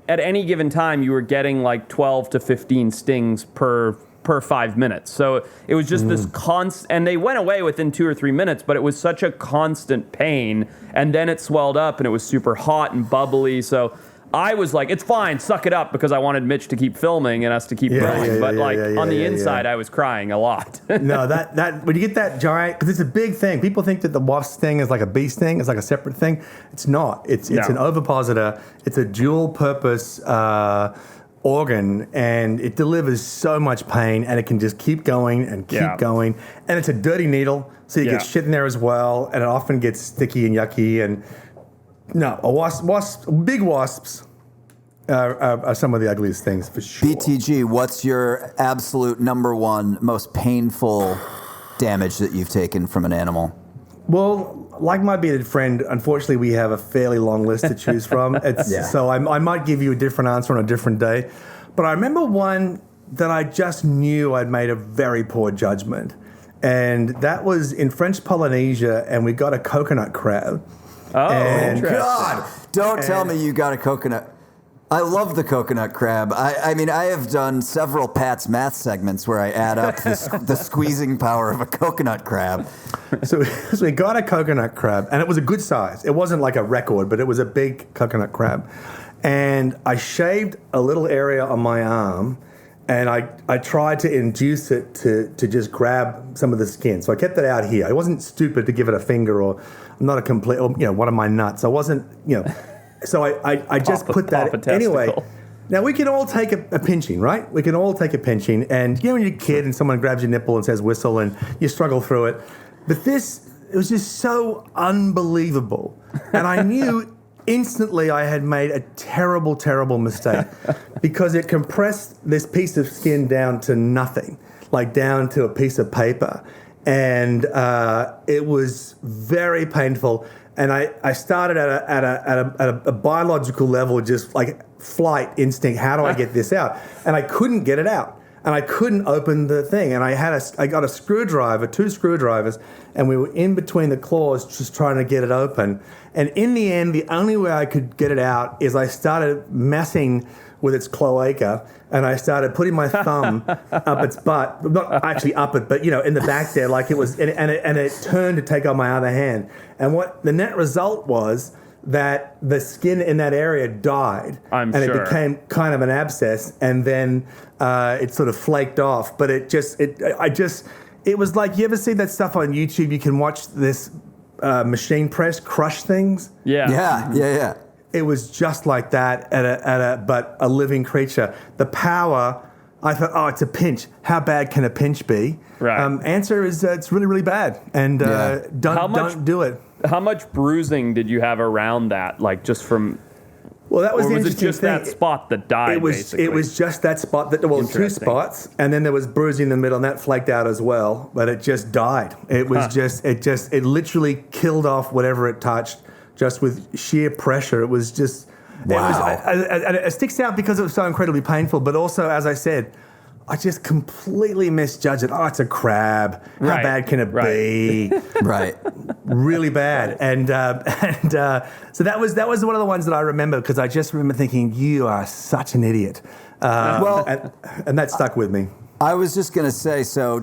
at any given time you were getting like 12 to 15 stings per 5 minutes. So it was just this constant, and they went away within 2 or 3 minutes, but it was such a constant pain. And then it swelled up and it was super hot and bubbly. So I was like, it's fine, suck it up, because I wanted Mitch to keep filming and us to keep going. But on the inside, I was crying a lot. No, that when you get that giant, because it's a big thing. People think that the wasp sting is like a bee sting. It's like a separate thing. It's not. It's an ovipositor. It's a dual purpose organ, and it delivers so much pain, and it can just keep going and keep going. And it's a dirty needle, so you get shit in there as well, and it often gets sticky and yucky. And no, big wasps are some of the ugliest things for sure. BTG, what's your absolute number one most painful damage that you've taken from an animal? Well, like my bearded friend, unfortunately, we have a fairly long list to choose from. So I might give you a different answer on a different day. But I remember one that I just knew I'd made a very poor judgment. And that was in French Polynesia, and we got a coconut crab. Oh, interesting. God, don't tell me you got a coconut. I love the coconut crab. I mean, I have done several Pat's Math segments where I add up the squeezing power of a coconut crab. So we got a coconut crab, and it was a good size. It wasn't like a record, but it was a big coconut crab. And I shaved a little area on my arm, and I tried to induce it to just grab some of the skin. So I kept it out here. I wasn't stupid to give it a finger, or I'm not a complete, one of my nuts. I wasn't, So I just put that anyway. Now we can all take a pinching, right? We can all take a pinching, and when you're a kid and someone grabs your nipple and says whistle, and you struggle through it. But it was just so unbelievable, and I knew instantly I had made a terrible, terrible mistake, because it compressed this piece of skin down to nothing, like down to a piece of paper, and it was very painful. And I started at a biological level, just like flight instinct. How do I get this out? And I couldn't get it out. And I couldn't open the thing. And I got a screwdriver, 2 screwdrivers, and we were in between the claws just trying to get it open. And in the end, the only way I could get it out is I started messing with its cloaca, and I started putting my thumb up its butt, not actually up it, but in the back there, like it was, and it turned to take on my other hand. And what the net result was that the skin in that area died, and it became kind of an abscess, and then it sort of flaked off. But it was like, you ever see that stuff on YouTube? You can watch this machine press crush things. It was just like that, but a living creature. The power I thought, oh, it's a pinch. How bad can a pinch be? Right. Answer is it's really, really bad. And don't do it. How much bruising did you have around that? Like just from... Well, that was or the was it interesting just thing. that spot that died, basically? It was just that spot. Well, 2 spots, and then there was bruising in the middle, and that flaked out as well. But it just died. It was it literally killed off whatever it touched, just with sheer pressure. It was just... Wow. It sticks out because it was so incredibly painful, but also, as I said, I just completely misjudged it. Oh, it's a crab. How bad can it be? Right. Really bad. And so that was one of the ones that I remember because I just remember thinking, you are such an idiot. And that stuck with me. I was just going to say, so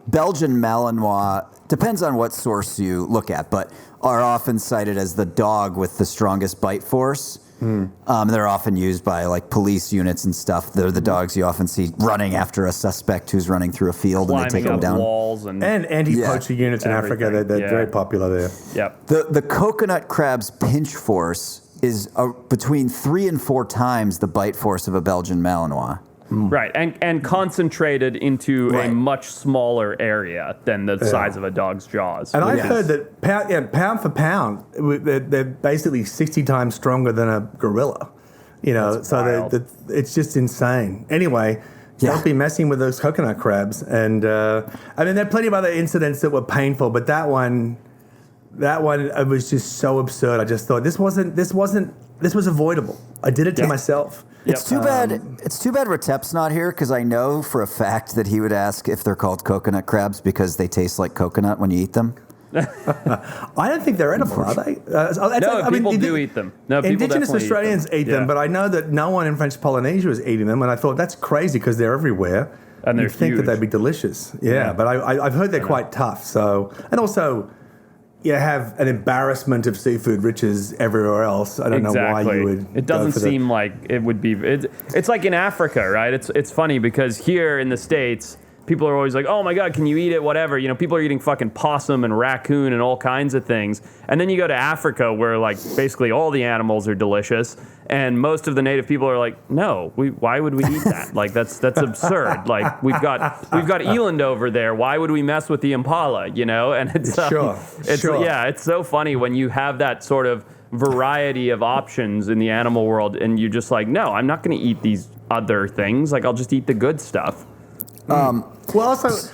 Belgian Malinois, depends on what source you look at, but are often cited as the dog with the strongest bite force. They're often used by like police units and stuff. They're the dogs you often see running after a suspect who's running through a field and they take them down. Walls and anti-poacher units in Africa, they're very popular there. Yep. The coconut crab's pinch force is between 3 and 4 times the bite force of a Belgian Malinois. Right, and concentrated into a much smaller area than the size of a dog's jaws. And I've heard that pound for pound, they're basically 60 times stronger than a gorilla. It's just insane. Anyway, don't be messing with those coconut crabs. And there are plenty of other incidents that were painful, but that one it was just so absurd. I just thought this was avoidable. I did it to myself. It's too bad. It's too bad Retep's not here because I know for a fact that he would ask if they're called coconut crabs because they taste like coconut when you eat them. I don't think they're edible, are they? People do eat them. No, people Indigenous definitely Australians eat them, but I know that no one in French Polynesia is eating them, and I thought that's crazy because they're everywhere. And they're You'd think that huge. they'd be delicious. Yeah. But I've heard they're quite tough. So, and also, you have an embarrassment of seafood riches everywhere else. I don't know why you would. It doesn't seem like it would be. It's like in Africa, right? It's funny because here in the States, people are always like, "Oh my God, can you eat it?" Whatever. People are eating fucking possum and raccoon and all kinds of things. And then you go to Africa, where like basically all the animals are delicious, and most of the native people are like, "No, why would we eat that? Like that's absurd. Like we've got eland over there. Why would we mess with the impala? And it's sure. it's so funny when you have that sort of variety of options in the animal world, and you're just like, no, I'm not going to eat these other things. Like I'll just eat the good stuff. Well,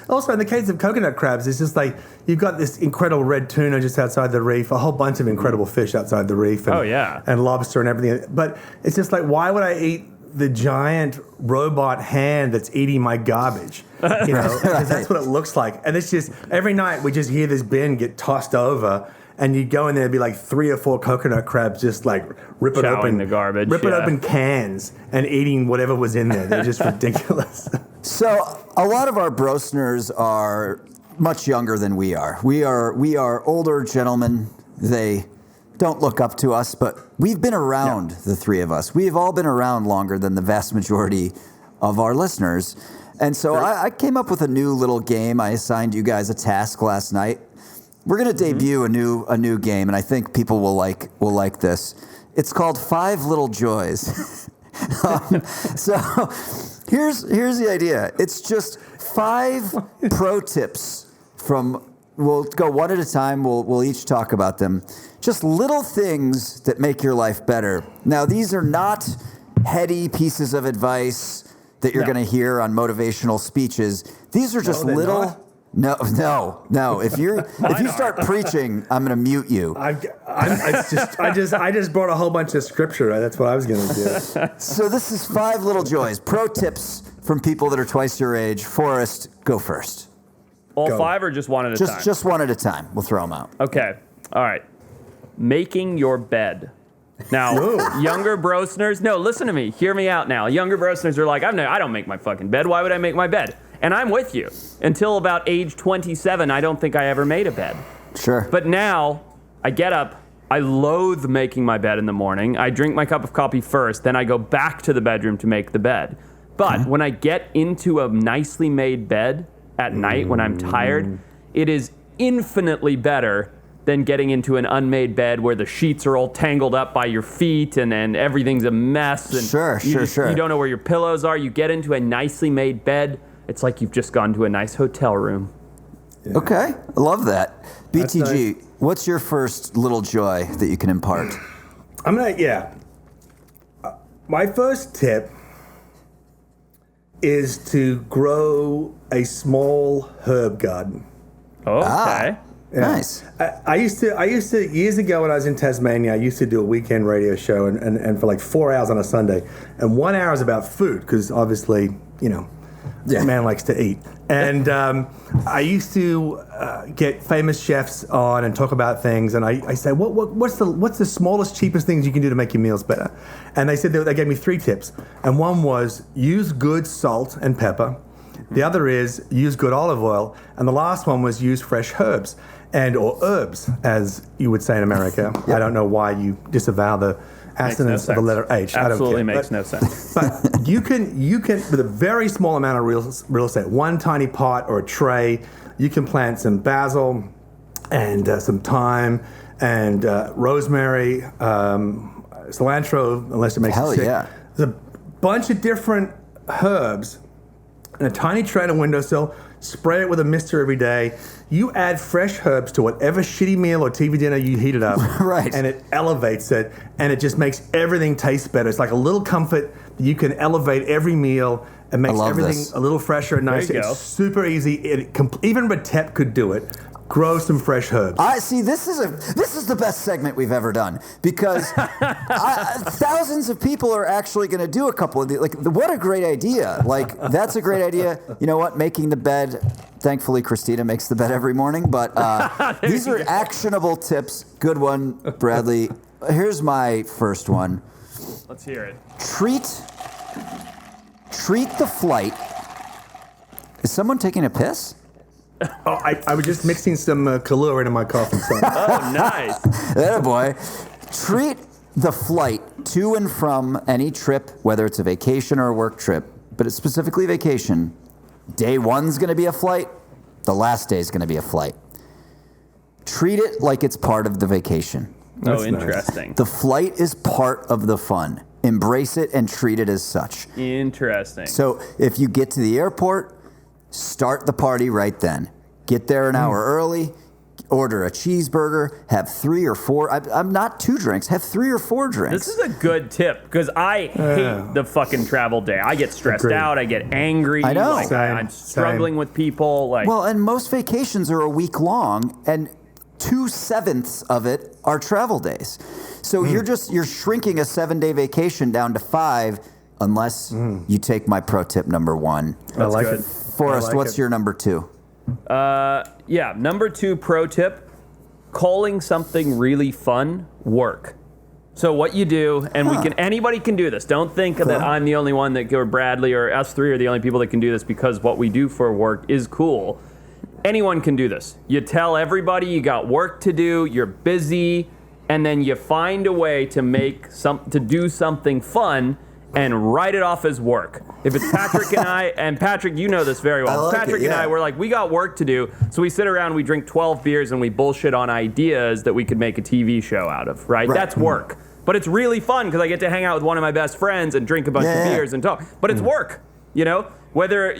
also in the case of coconut crabs, it's just like you've got this incredible red tuna just outside the reef, a whole bunch of incredible fish outside the reef, and lobster and everything. But it's just like, why would I eat the giant robot hand that's eating my garbage? Because that's what it looks like. And it's just every night we just hear this bin get tossed over. And you go in there, it'd be like 3 or 4 coconut crabs just like ripping open the garbage, open cans and eating whatever was in there. They're just ridiculous. So a lot of our brosners are much younger than we are. We are older gentlemen. They don't look up to us, but we've been around, the 3 of us. We have all been around longer than the vast majority of our listeners. And so I came up with a new little game. I assigned you guys a task last night. We're going to debut a new game, and I think people will like this. It's called 5 Little Joys. So here's the idea. It's just 5 pro tips from. We'll go one at a time. We'll each talk about them. Just little things that make your life better. Now, these are not heady pieces of advice that you're going to hear on motivational speeches. These are just little. Not. No. If you start preaching, I'm going to mute you. I just brought a whole bunch of scripture. That's what I was going to do. So this is 5 Little Joys. Pro tips from people that are twice your age. Forrest, go first. All 5 or just one at a time? Just one at a time. We'll throw them out. Okay. All right. Making your bed. Now, younger brosners, no, listen to me. Hear me out now. Younger brosners are like, I don't make my fucking bed. Why would I make my bed? And I'm with you. Until about age 27, I don't think I ever made a bed. Sure. But now, I get up, I loathe making my bed in the morning. I drink my cup of coffee first, then I go back to the bedroom to make the bed. But when I get into a nicely made bed at night when I'm tired, it is infinitely better than getting into an unmade bed where the sheets are all tangled up by your feet and everything's a mess. And Sure. You don't know where your pillows are. You get into a nicely made bed. It's like you've just gone to a nice hotel room. Yeah. Okay, I love that. BTG, nice. What's your first little joy that you can impart? My first tip is to grow a small herb garden. Okay. Yeah. Nice. I used to years ago when I was in Tasmania, I used to do a weekend radio show and for like 4 hours on a Sunday, and 1 hour is about food because obviously, a man likes to eat. And I used to get famous chefs on and talk about things, and I say, what's the smallest, cheapest things you can do to make your meals better? And they said they gave me 3 tips, and one was use good salt and pepper. The other is use good olive oil, and the last one was use fresh herbs or herbs, as you would say in America. Yep. I don't know why you disavow the assonance of the letter H. Absolutely I don't care. Makes no sense. But you can with a very small amount of real estate, one tiny pot or a tray, you can plant some basil and some thyme and rosemary, cilantro, unless it makes you sick. Yeah. There's a bunch of different herbs in a tiny tray on a windowsill. Spray it with a mister every day. You add fresh herbs to whatever shitty meal or TV dinner you heat it up. Right. And it elevates it, and it just makes everything taste better. It's like a little comfort that you can elevate every meal and makes everything a little fresher and nicer. There you go. It's super easy. Even Retep could do it. Grow some fresh herbs. I see. This is the best segment we've ever done because thousands of people are actually going to do a couple of these. Like, what a great idea! Like, that's a great idea. You know what? Making the bed. Thankfully, Christina makes the bed every morning. But these are actionable tips. Good one, Bradley. Here's my first one. Let's hear it. Treat the flight. Is someone taking a piss? Oh, I was just mixing some Kahlua into my coffee. Oh, nice. That boy. Treat the flight to and from any trip, whether it's a vacation or a work trip, but it's specifically vacation. Day one's going to be a flight. The last day is going to be a flight. Treat it like it's part of the vacation. Oh, interesting. Nice. The flight is part of the fun. Embrace it and treat it as such. Interesting. So if you get to the airport, start the party right then. Get there an hour early, order a cheeseburger, have 3 or 4. I'm not 2 drinks, have 3 or 4 drinks. This is a good tip because I hate the fucking travel day. I get stressed out. I get angry. I know. Like, I'm struggling with people. Like, well, and most vacations are a week long, and 2/7 of it are travel days. So you're shrinking a 7-day vacation down to 5 unless you take my pro tip number 1. I like good. it. Forrest, what's your number 2? Number 2 pro tip, calling something really fun work. So what you do, and anybody can do this. Don't think that I'm the only one or Bradley or us 3 are the only people that can do this because what we do for work is cool. Anyone can do this. You tell everybody you got work to do, you're busy, and then you find a way to do something fun and write it off as work. If it's Patrick and I, and Patrick, you know this very well. Patrick and I, we're like, we got work to do. So we sit around, we drink 12 beers, and we bullshit on ideas that we could make a TV show out of, right? That's work. But it's really fun because I get to hang out with one of my best friends and drink a bunch of beers and talk. But it's work, Whether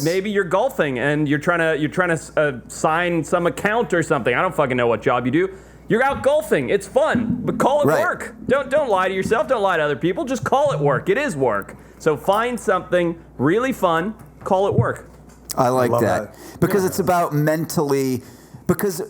maybe you're golfing and you're trying to sign some account or something. I don't fucking know what job you do. You're out golfing. It's fun, but call it work. Don't lie to yourself. Don't lie to other people. Just call it work. It is work. So find something really fun. Call it work. I like that because it's about mentally. Because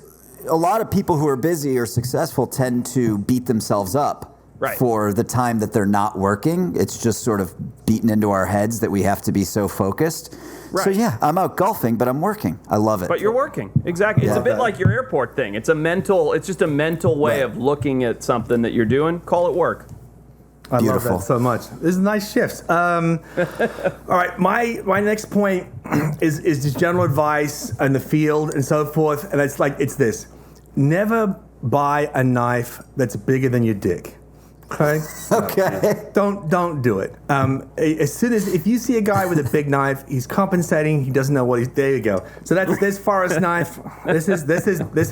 a lot of people who are busy or successful tend to beat themselves up for the time that they're not working. It's just sort of beaten into our heads that we have to be so focused. Right. So yeah, I'm out golfing, but I'm working. I love it. But you're working. Exactly. It's a bit like your airport thing. It's just a mental way of looking at something that you're doing. Call it work. I love that so much. This is nice shifts. All right, my next point is just general advice in the field and so forth. And it's this. Never buy a knife that's bigger than your dick. Okay. Okay. Don't do it. As soon as if you see a guy with a big knife, he's compensating. He doesn't know what he's. There you go. So that's this forest knife. This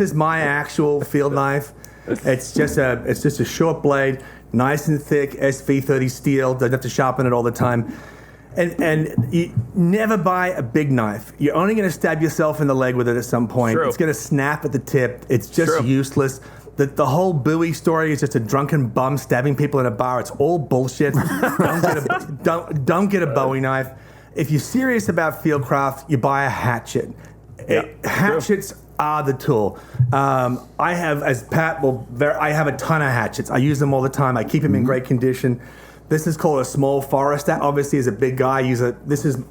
is my actual field knife. It's just a short blade, nice and thick, SV30 steel. Don't have to sharpen it all the time. And you never buy a big knife. You're only going to stab yourself in the leg with it at some point. True. It's going to snap at the tip. It's just useless. The whole Bowie story is just a drunken bum stabbing people in a bar. It's all bullshit. Don't get a Bowie knife. If you're serious about fieldcraft, you buy a hatchet. Hatchets are the tool. I have, as Pat will, I have a ton of hatchets. I use them all the time. I keep them in great condition. This is called a small forest axe. Obviously, as a big guy, this is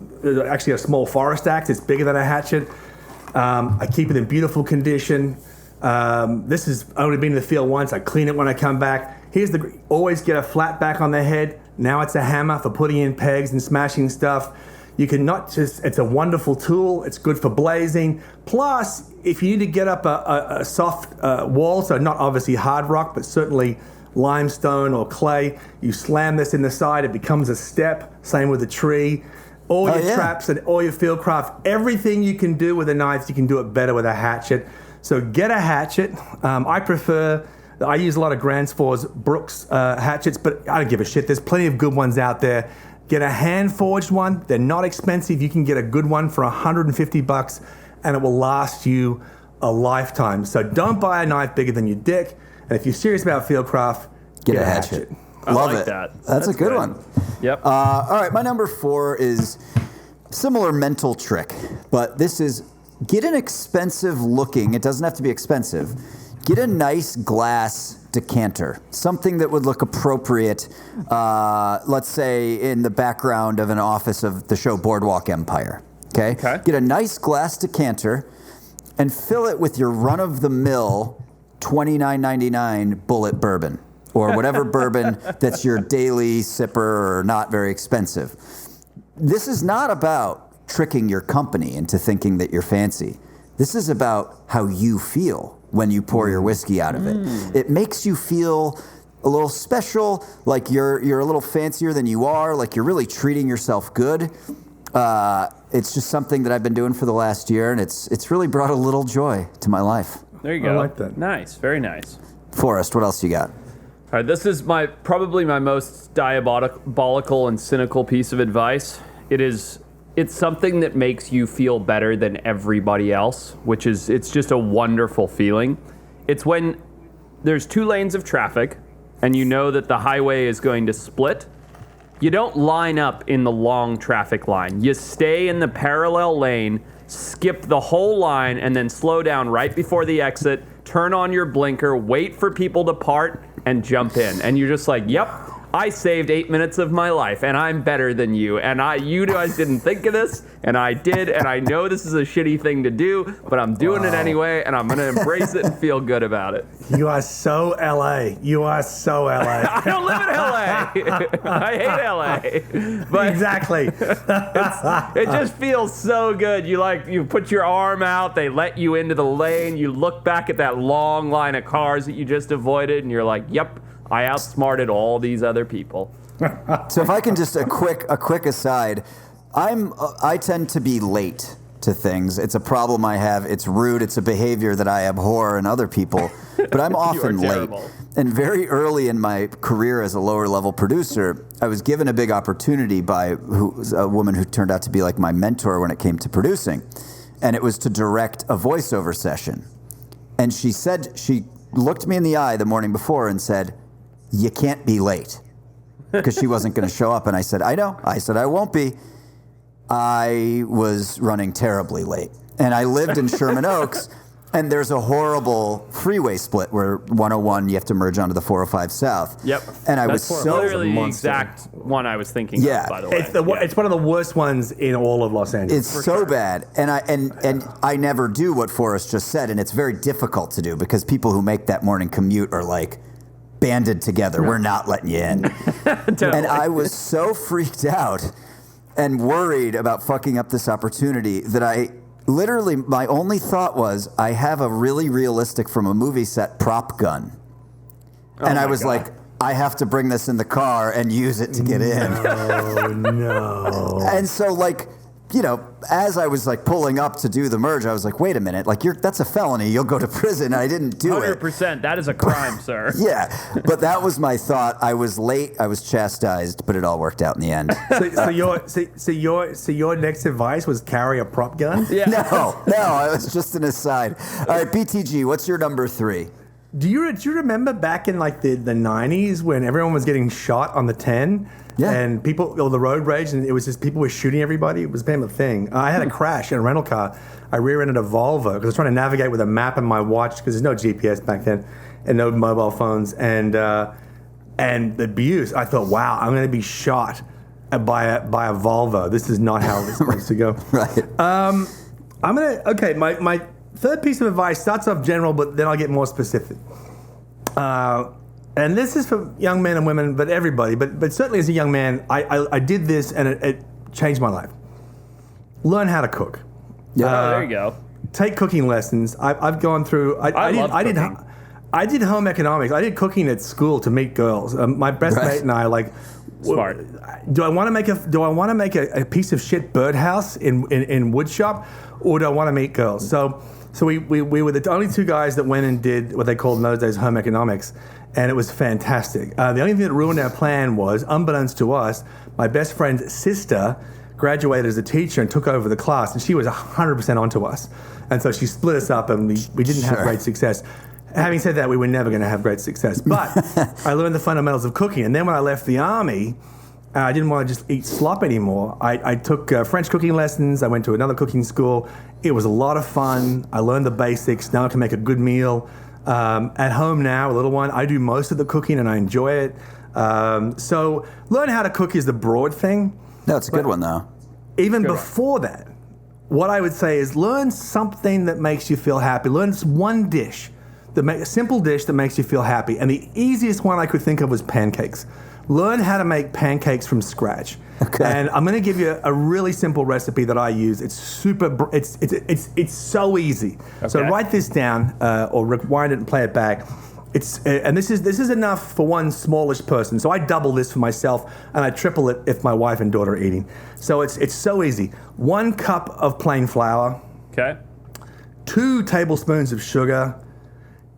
actually a small forest axe. It's bigger than a hatchet. I keep it in beautiful condition. This has only been in the field once. I clean it when I come back. Always get a flat back on the head. Now it's a hammer for putting in pegs and smashing stuff. It's a wonderful tool. It's good for blazing. Plus, if you need to get up a soft wall, so not obviously hard rock, but certainly limestone or clay, you slam this in the side, it becomes a step. Same with a tree. All your traps and all your fieldcraft, everything you can do with a knife, you can do it better with a hatchet. So get a hatchet. I use a lot of Grand Sports Brooks hatchets, but I don't give a shit. There's plenty of good ones out there. Get a hand-forged one. They're not expensive. You can get a good one for $150, and it will last you a lifetime. So don't buy a knife bigger than your dick. And if you're serious about fieldcraft, get a hatchet. Love like it. that. That's a good one. Yep. All right, my number 4 is similar mental trick, but this is get an expensive looking, it doesn't have to be expensive, get a nice glass decanter, something that would look appropriate, let's say in the background of an office of the show Boardwalk Empire. Okay? Get a nice glass decanter and fill it with your run-of-the-mill $29.99 Bullet bourbon or whatever bourbon that's your daily sipper or not very expensive. This is not about tricking your company into thinking that you're fancy. This is about how you feel when you pour your whiskey out of it. It makes you feel a little special, like you're a little fancier than you are, like you're really treating yourself good. It's just something that I've been doing for the last year, and it's really brought a little joy to my life. There you go. I like that. Nice. Very nice. Forrest, what else you got? All right, this is probably my most diabolical and cynical piece of advice. It's something that makes you feel better than everybody else, it's just a wonderful feeling. It's when there's 2 lanes of traffic and you know that the highway is going to split. You don't line up in the long traffic line. You stay in the parallel lane, skip the whole line, and then slow down right before the exit, turn on your blinker, wait for people to part, and jump in. And you're just like, yep, I saved 8 minutes of my life, and I'm better than you. And you guys didn't think of this, and I did, and I know this is a shitty thing to do, but I'm doing it anyway, and I'm going to embrace it and feel good about it. You are so LA. You are so LA. I don't live in LA. I hate LA. But exactly. it just feels so good. You put your arm out, they let you into the lane, you look back at that long line of cars that you just avoided, and you're like, yep, I outsmarted all these other people. So if I can just a quick aside, I tend to be late to things. It's a problem I have. It's rude. It's a behavior that I abhor in other people. But I'm often late. And very early in my career as a lower level producer, I was given a big opportunity by a woman who turned out to be like my mentor when it came to producing. And it was to direct a voiceover session. And she looked me in the eye the morning before and said, "You can't be late," because she wasn't going to show up. And I said, "I know." I said, "I won't be." I was running terribly late. And I lived in Sherman Oaks, and there's a horrible freeway split where 101, you have to merge onto the 405 South. Yep. And I was literally the exact one I was thinking of, by the way. It's one of the worst ones in all of Los Angeles. It's so bad. And I never do what Forrest just said, and it's very difficult to do because people who make that morning commute are like banded together. We're not letting you in. Totally. And I was so freaked out and worried about fucking up this opportunity that my only thought was, I have a really realistic from a movie set prop gun. And I was like, I have to bring this in the car and use it to get in. Oh, no. And so, like, you know, as I was like pulling up to do the merge, I was like, wait a minute, like that's a felony. You'll go to prison. And I didn't do 100%. That is a crime, sir. Yeah. But that was my thought. I was late. I was chastised, but it all worked out in the end. So your next advice was carry a prop gun? Yeah. No, it was just an aside. All right, BTG, what's your number 3? Do you remember back in like the 90s when everyone was getting shot on the 10? Yeah. And the road rage, and it was just people were shooting everybody. It was a damn thing. I had a crash in a rental car. I rear-ended a Volvo because I was trying to navigate with a map and my watch because there's no GPS back then and no mobile phones. And the abuse, I thought, wow, I'm going to be shot by a Volvo. This is not how this is supposed to go. Right. My third piece of advice starts off general, but then I'll get more specific. And this is for young men and women, but everybody. But certainly as a young man, I did this and it changed my life. Learn how to cook. Yeah, there you go. Take cooking lessons. I've gone through. I did home economics. I did cooking at school to meet girls. My best mate and I Smart. Do I want to make a piece of shit birdhouse in wood shop, or do I want to meet girls? So we were the only two guys that went and did what they called in those days home economics, and it was fantastic. The only thing that ruined our plan was, unbeknownst to us, my best friend's sister graduated as a teacher and took over the class, and she was 100% onto us. And so she split us up, and we didn't have great success. Having said that, we were never going to have great success. But I learned the fundamentals of cooking. And then when I left the Army, I didn't want to just eat slop anymore. I took French cooking lessons. I went to another cooking school. It was a lot of fun. I learned the basics. Now I can make a good meal. At home now, a little one, I do most of the cooking and I enjoy it. So learn how to cook is the broad thing. No, it's a good one, though. Even before that, what I would say is learn something that makes you feel happy. Learn one dish, a simple dish that makes you feel happy. And the easiest one I could think of was pancakes. Learn how to make pancakes from scratch. Okay. And I'm going to give you a really simple recipe that I use. It's super. It's so easy. Okay. So write this down or rewind it and play it back. And this is enough for one smallish person. So I double this for myself and I triple it if my wife and daughter are eating. So it's so easy. 1 cup of plain flour. Okay. 2 tablespoons of sugar.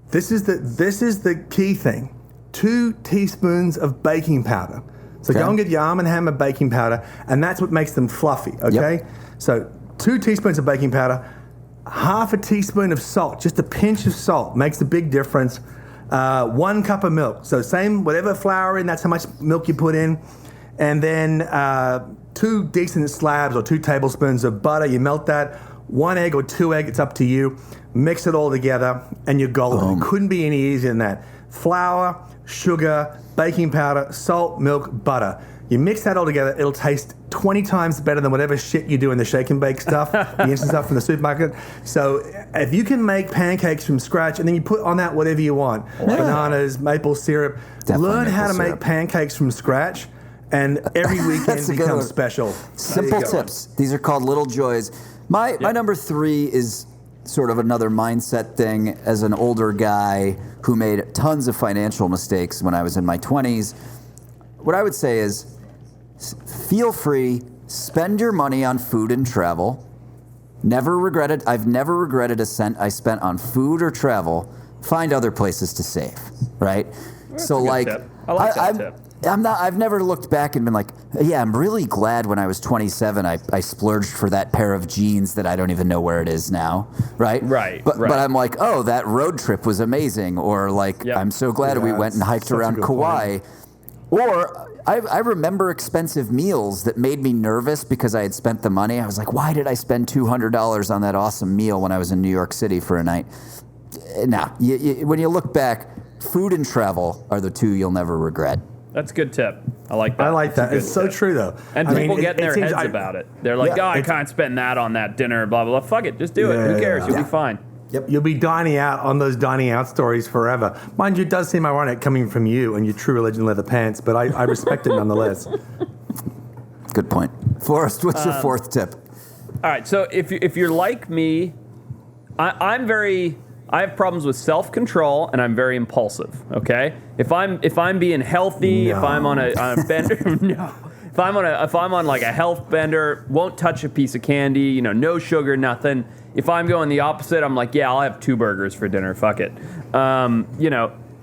This is the key thing. 2 teaspoons of baking powder. So go and get your Arm & Hammer baking powder, and that's what makes them fluffy, okay? Yep. So 2 teaspoons of baking powder, half a teaspoon of salt, just a pinch of salt makes a big difference. 1 cup of milk. So same, whatever flour in, that's how much milk you put in. And then 2 decent slabs or 2 tablespoons of butter. You melt that. 1 egg or 2 eggs, it's up to you. Mix it all together, and you're golden. It couldn't be any easier than that. Flour, sugar, baking powder, salt, milk, butter. You mix that all together, it'll taste 20 times better than whatever shit you do in the shake and bake stuff, the instant stuff from the supermarket. So if you can make pancakes from scratch and then you put on that whatever you want, bananas, maple syrup, learn how to make pancakes from scratch, and every weekend becomes special. Simple tips. These are called little joys. My number 3 is sort of another mindset thing as an older guy who made tons of financial mistakes when I was in my 20s. What I would say is feel free, spend your money on food and travel. I've never regretted a cent I spent on food or travel. Find other places to save, right? That's a good tip. I like that tip. I've never looked back and been like, yeah, I'm really glad when I was 27 I splurged for that pair of jeans that I don't even know where it is now, right? Right. But I'm like, oh, that road trip was amazing, or like, I'm so glad we went and hiked around Kauai. Or I remember expensive meals that made me nervous because I had spent the money. I was like, why did I spend $200 on that awesome meal when I was in New York City for a night? Now, when you look back, food and travel are the 2 you'll never regret. That's a good tip. I like that. I like that. It's so true, though. And people get in their heads about it. They're like, I can't spend that on that dinner, blah, blah, blah. Fuck it. Just do it. Who cares? You'll be fine. Yep. You'll be dining out on those dining out stories forever. Mind you, it does seem ironic coming from you and your True Religion leather pants, but I respect it nonetheless. Good point. Forrest, what's your 4th tip? All right. So if you're like me, I'm very I have problems with self-control, and I'm very impulsive. Okay, if I'm being healthy, if I'm on a bender, no. If I'm on like a health bender, won't touch a piece of candy. No sugar, nothing. If I'm going the opposite, I'm like, yeah, I'll have 2 burgers for dinner. Fuck it.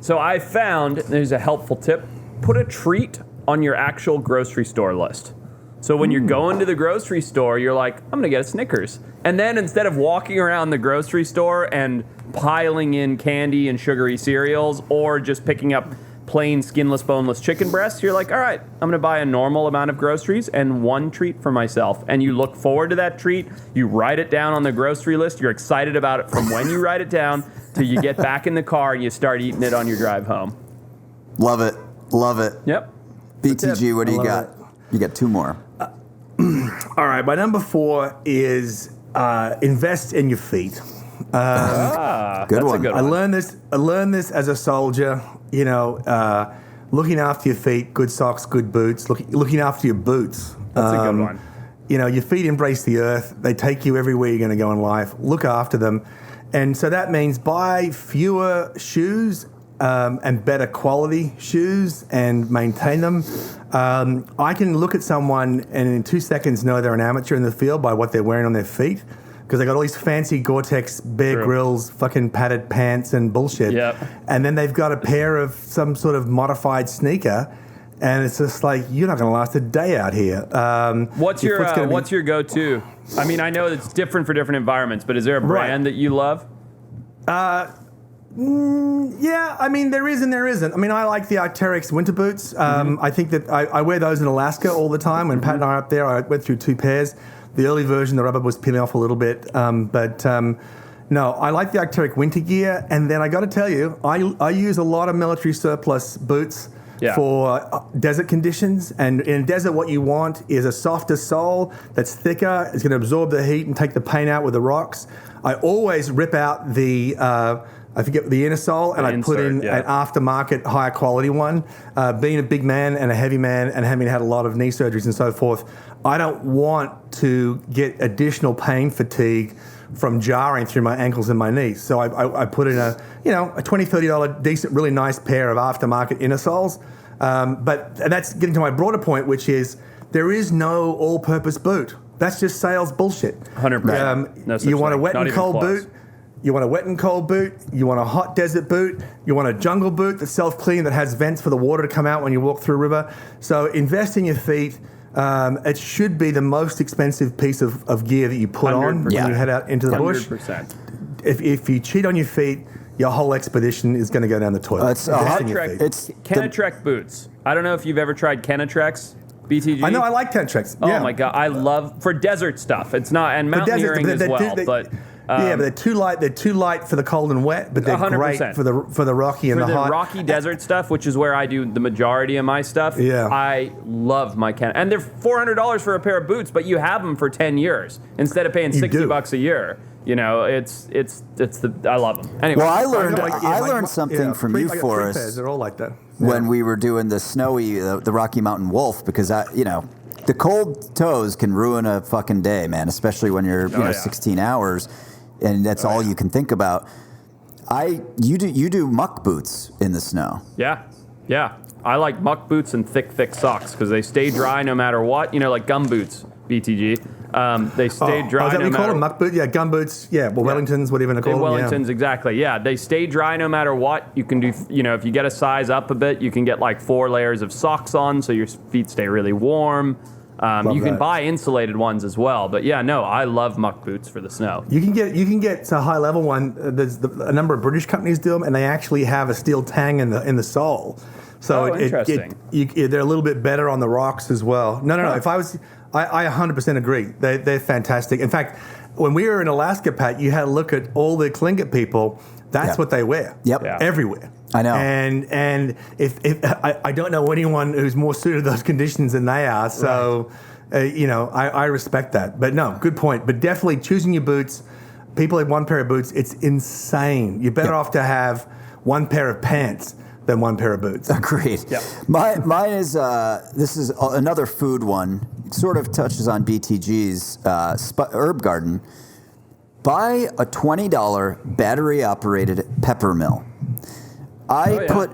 So I found there's a helpful tip: put a treat on your actual grocery store list. So when you're going to the grocery store, you're like, I'm gonna get a Snickers. And then instead of walking around the grocery store and piling in candy and sugary cereals, or just picking up plain skinless, boneless chicken breasts, you're like, all right, I'm gonna buy a normal amount of groceries and 1 treat for myself. And you look forward to that treat, you write it down on the grocery list, you're excited about it from when you write it down till you get back in the car and you start eating it on your drive home. Love it. Love it. Yep. BTG, what do you got? You got 2 more. All right, my number 4 is invest in your feet. Good that's one. A good I one. learned this as a soldier. Looking after your feet, good socks, good boots. Looking after your boots. That's a good one. Your feet embrace the earth. They take you everywhere you're going to go in life. Look after them, and so that means buy fewer shoes and better quality shoes and maintain them. I can look at someone and in 2 seconds know they're an amateur in the field by what they're wearing on their feet, because they got all these fancy Gore-Tex, Bear Grylls, fucking padded pants and bullshit. Yep. And then they've got a pair of some sort of modified sneaker, and it's just like, you're not going to last a day out here. What's your go-to? I mean, I know it's different for different environments, but is there a brand that you love? Yeah, I mean, there is and there isn't. I mean, I like the Arc'teryx winter boots. I think that I wear those in Alaska all the time. When Pat and I are up there, I went through 2 pairs. The early version, the rubber was peeling off a little bit. No, I like the Arc'teryx winter gear. And then I got to tell you, I use a lot of military surplus boots for desert conditions. And in desert, what you want is a softer sole that's thicker. It's going to absorb the heat and take the pain out with the rocks. I always rip out the... I forget the inner sole, and I put in an aftermarket, higher quality one. Being a big man and a heavy man and having had a lot of knee surgeries and so forth, I don't want to get additional pain fatigue from jarring through my ankles and my knees. So I put in a $20, $30 decent, really nice pair of aftermarket inner soles. And that's getting to my broader point, which is there is no all-purpose boot. That's just sales bullshit. 100%. You want a wet and cold boot. You want a wet and cold boot. You want a hot desert boot. You want a jungle boot that's self-clean, that has vents for the water to come out when you walk through a river. So invest in your feet. It should be the most expensive piece of gear that you put on when you head out into the bush. 100%. If you cheat on your feet, your whole expedition is going to go down the toilet. Kenetrek boots. I don't know if you've ever tried Kenetrex. BTG. I know, I like Kenetreks. Oh my god, I love for desert stuff. It's not, and mountaineering as well, but. But they're too light. They're too light for the cold and wet, but they're 100%. Great for the rocky and the hot. For the rocky desert stuff, which is where I do the majority of my stuff. Yeah. I love my and they're $400 for a pair of boots, but you have them for 10 years instead of paying $60 a year. I love them. Anyway. Well, I learned something from you, Forrest. They're all like that. When we were doing the snowy, the Rocky Mountain Wolf, because the cold toes can ruin a fucking day, man, especially when you're 16 hours. And that's all you can think about. You do muck boots in the snow. Yeah. I like muck boots and thick socks because they stay dry no matter what. Like gum boots, BTG. They stay dry. Is that what you call them? Muck boots? Yeah, gum boots. Yeah, Wellingtons, whatever you call them. Wellingtons, exactly. Yeah, they stay dry no matter what. You can do. If you get a size up a bit, you can get like 4 layers of socks on, so your feet stay really warm. You can buy insulated ones as well, but I love muck boots for the snow. You can get a high level one. There's a number of British companies do them, and they actually have a steel tang in the sole. So interesting. They're a little bit better on the rocks as well. No. If I 100% agree. They're fantastic. In fact, when we were in Alaska, Pat, you had to look at all the Tlingit people. That's what they wear. Yep. Yeah. Everywhere. I know. And if I don't know anyone who's more suited to those conditions than they are. So, I respect that. But no, good point. But definitely choosing your boots. People have 1 pair of boots. It's insane. You're better off to have 1 pair of pants than 1 pair of boots. Agreed. Yep. Mine is, this is another food one. It sort of touches on BTG's herb garden. Buy a $20 battery-operated pepper mill. I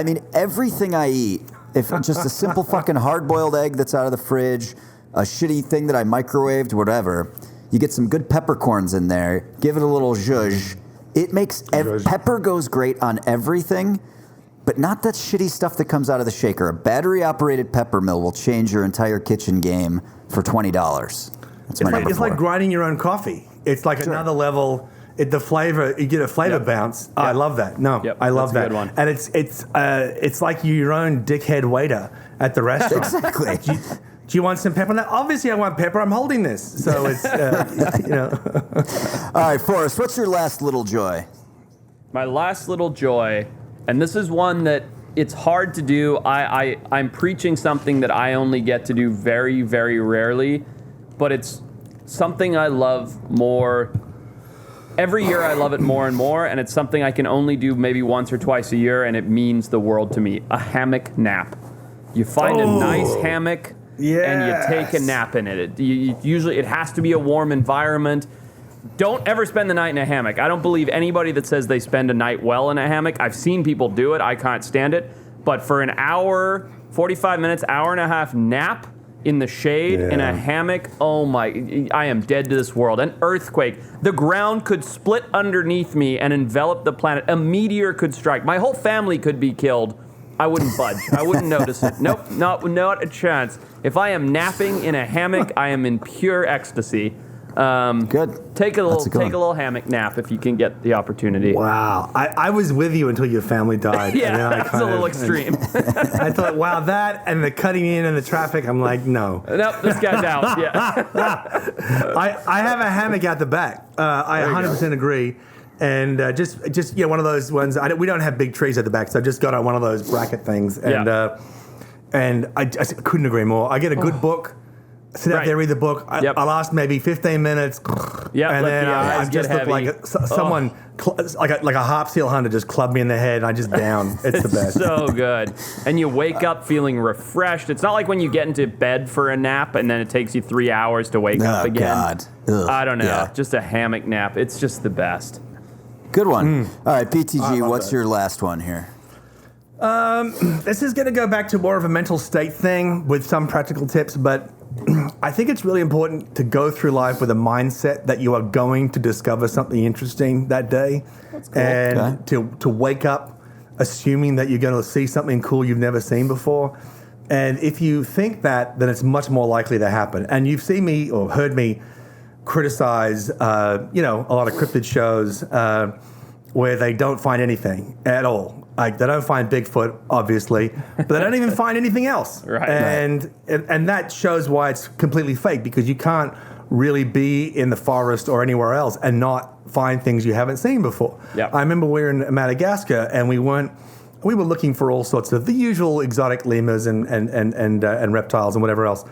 mean, everything I eat, if just a simple fucking hard-boiled egg that's out of the fridge, a shitty thing that I microwaved, whatever, you get some good peppercorns in there, give it a little zhuzh. It makes pepper goes great on everything, but not that shitty stuff that comes out of the shaker. A battery-operated pepper mill will change your entire kitchen game for $20. That's my number 4. It's like grinding your own coffee. It's like another level. The flavor, you get a flavor bounce. Oh, I love that. No, I love that. Good one. And it's like your own dickhead waiter at the restaurant. Exactly. Do you want some pepper? Now, obviously, I want pepper. I'm holding this, so it's All right, Forrest, what's your last little joy? My last little joy, and this is one that it's hard to do. I'm preaching something that I only get to do very, very rarely, but it's something I love more. Every year I love it more and more, and it's something I can only do maybe once or twice a year, and it means the world to me. A hammock nap. You find a nice hammock, and you take a nap in it. Usually it has to be a warm environment. Don't ever spend the night in a hammock. I don't believe anybody that says they spend a night well in a hammock. I've seen people do it. I can't stand it. But for an hour, 45 minutes, hour and a half nap in the shade, in a hammock, oh my, I am dead to this world. An earthquake. The ground could split underneath me and envelop the planet. A meteor could strike. My whole family could be killed. I wouldn't budge. I wouldn't notice it. Nope, not a chance. If I am napping in a hammock, I am in pure ecstasy. Good. Take a little hammock nap if you can get the opportunity. Wow. I was with you until your family died. Yeah, that's a little extreme. I thought, wow, that and the cutting in and the traffic, I'm like, no. Nope, this guy's out. Yeah. I have a hammock out the back. I 100% agree. And just one of those ones. We don't have big trees at the back, so I just got on one of those bracket things. And I couldn't agree more. I get a good book. Sit out there, read the book. I last maybe 15 minutes. And then I just look like someone, like a harp seal hunter just clubbed me in the head and I just down. It's the best. So good. And you wake up feeling refreshed. It's not like when you get into bed for a nap and then it takes you 3 hours to wake up again. God. Ugh. I don't know. Yeah. Just a hammock nap. It's just the best. Good one. All right, BTG, what's your last one here? This is going to go back to more of a mental state thing with some practical tips, but I think it's really important to go through life with a mindset that you are going to discover something interesting that day. That's cool. And to wake up assuming that you're going to see something cool you've never seen before. And if you think that, then it's much more likely to happen. And you've seen me or heard me criticize, a lot of cryptid shows where they don't find anything at all. Like, they don't find Bigfoot, obviously, but they don't even find anything else. Right. And that shows why it's completely fake, because you can't really be in the forest or anywhere else and not find things you haven't seen before. Yep. I remember we were in Madagascar and we were looking for all sorts of the usual exotic lemurs and reptiles and whatever else,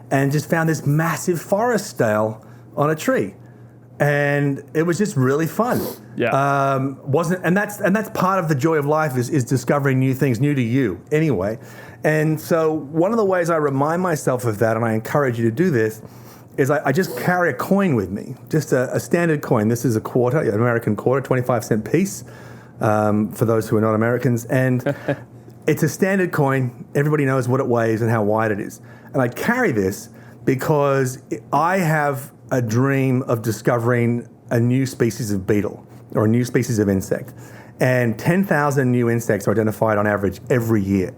and just found this massive forest snail on a tree. And it was just really fun. Yeah. That's part of the joy of life is discovering new things, new to you anyway. And so one of the ways I remind myself of that, and I encourage you to do this, is I just carry a coin with me, just a standard coin. This is a quarter, an American quarter, 25-cent piece, for those who are not Americans. And it's a standard coin. Everybody knows what it weighs and how wide it is. And I carry this because I have a dream of discovering a new species of beetle or a new species of insect. And 10,000 new insects are identified on average every year.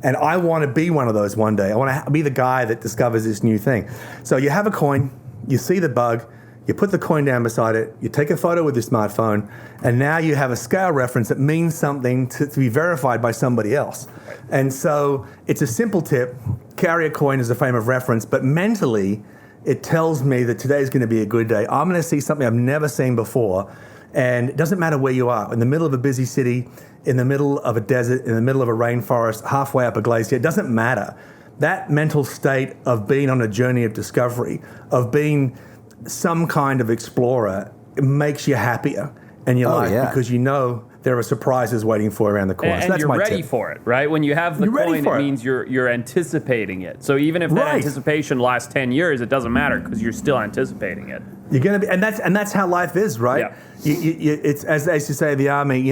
And I want to be one of those one day. I want to be the guy that discovers this new thing. So you have a coin, you see the bug, you put the coin down beside it, you take a photo with your smartphone, and now you have a scale reference that means something to be verified by somebody else. And so it's a simple tip. Carry a coin as a frame of reference, but mentally, it tells me that today's going to be a good day. I'm going to see something I've never seen before. And it doesn't matter where you are, in the middle of a busy city, in the middle of a desert, in the middle of a rainforest, halfway up a glacier, it doesn't matter. That mental state of being on a journey of discovery, of being some kind of explorer, it makes you happier in your life because you know there are surprises waiting for around the corner. And so that's you're my ready tip. for it, right? When you have the You're ready coin, for it it. means you're anticipating it. So even if that Right. anticipation lasts 10 years, it doesn't matter because you're still anticipating it. You're gonna be, and that's how life is, right? Yeah. It's as they used to say in the army,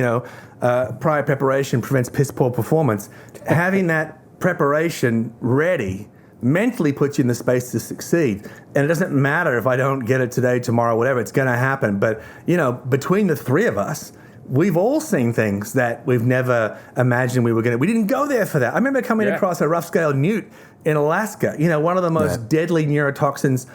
prior preparation prevents piss poor performance. Having that preparation ready mentally puts you in the space to succeed. And it doesn't matter if I don't get it today, tomorrow, whatever, it's going to happen. But, between the three of us, we've all seen things that we've never imagined we were going to. We didn't go there for that. I remember coming across a rough-scaled newt in Alaska, one of the most deadly neurotoxins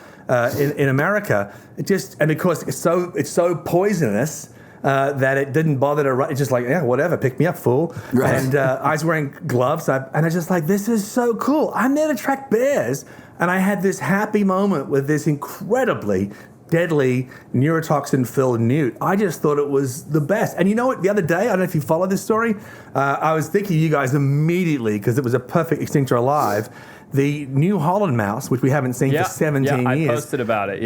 in America. And because it's so poisonous, that it didn't bother to run. It's just like, yeah, whatever, pick me up, fool. Right. And I was wearing gloves, and I was just like, this is so cool. I'm there to track bears. And I had this happy moment with this incredibly deadly neurotoxin-filled newt. I just thought it was the best. And you know what? The other day, I don't know if you follow this story, I was thinking of you guys immediately because it was a perfect extinctor alive. The New Holland mouse, which we haven't seen for 17 I years. posted about it,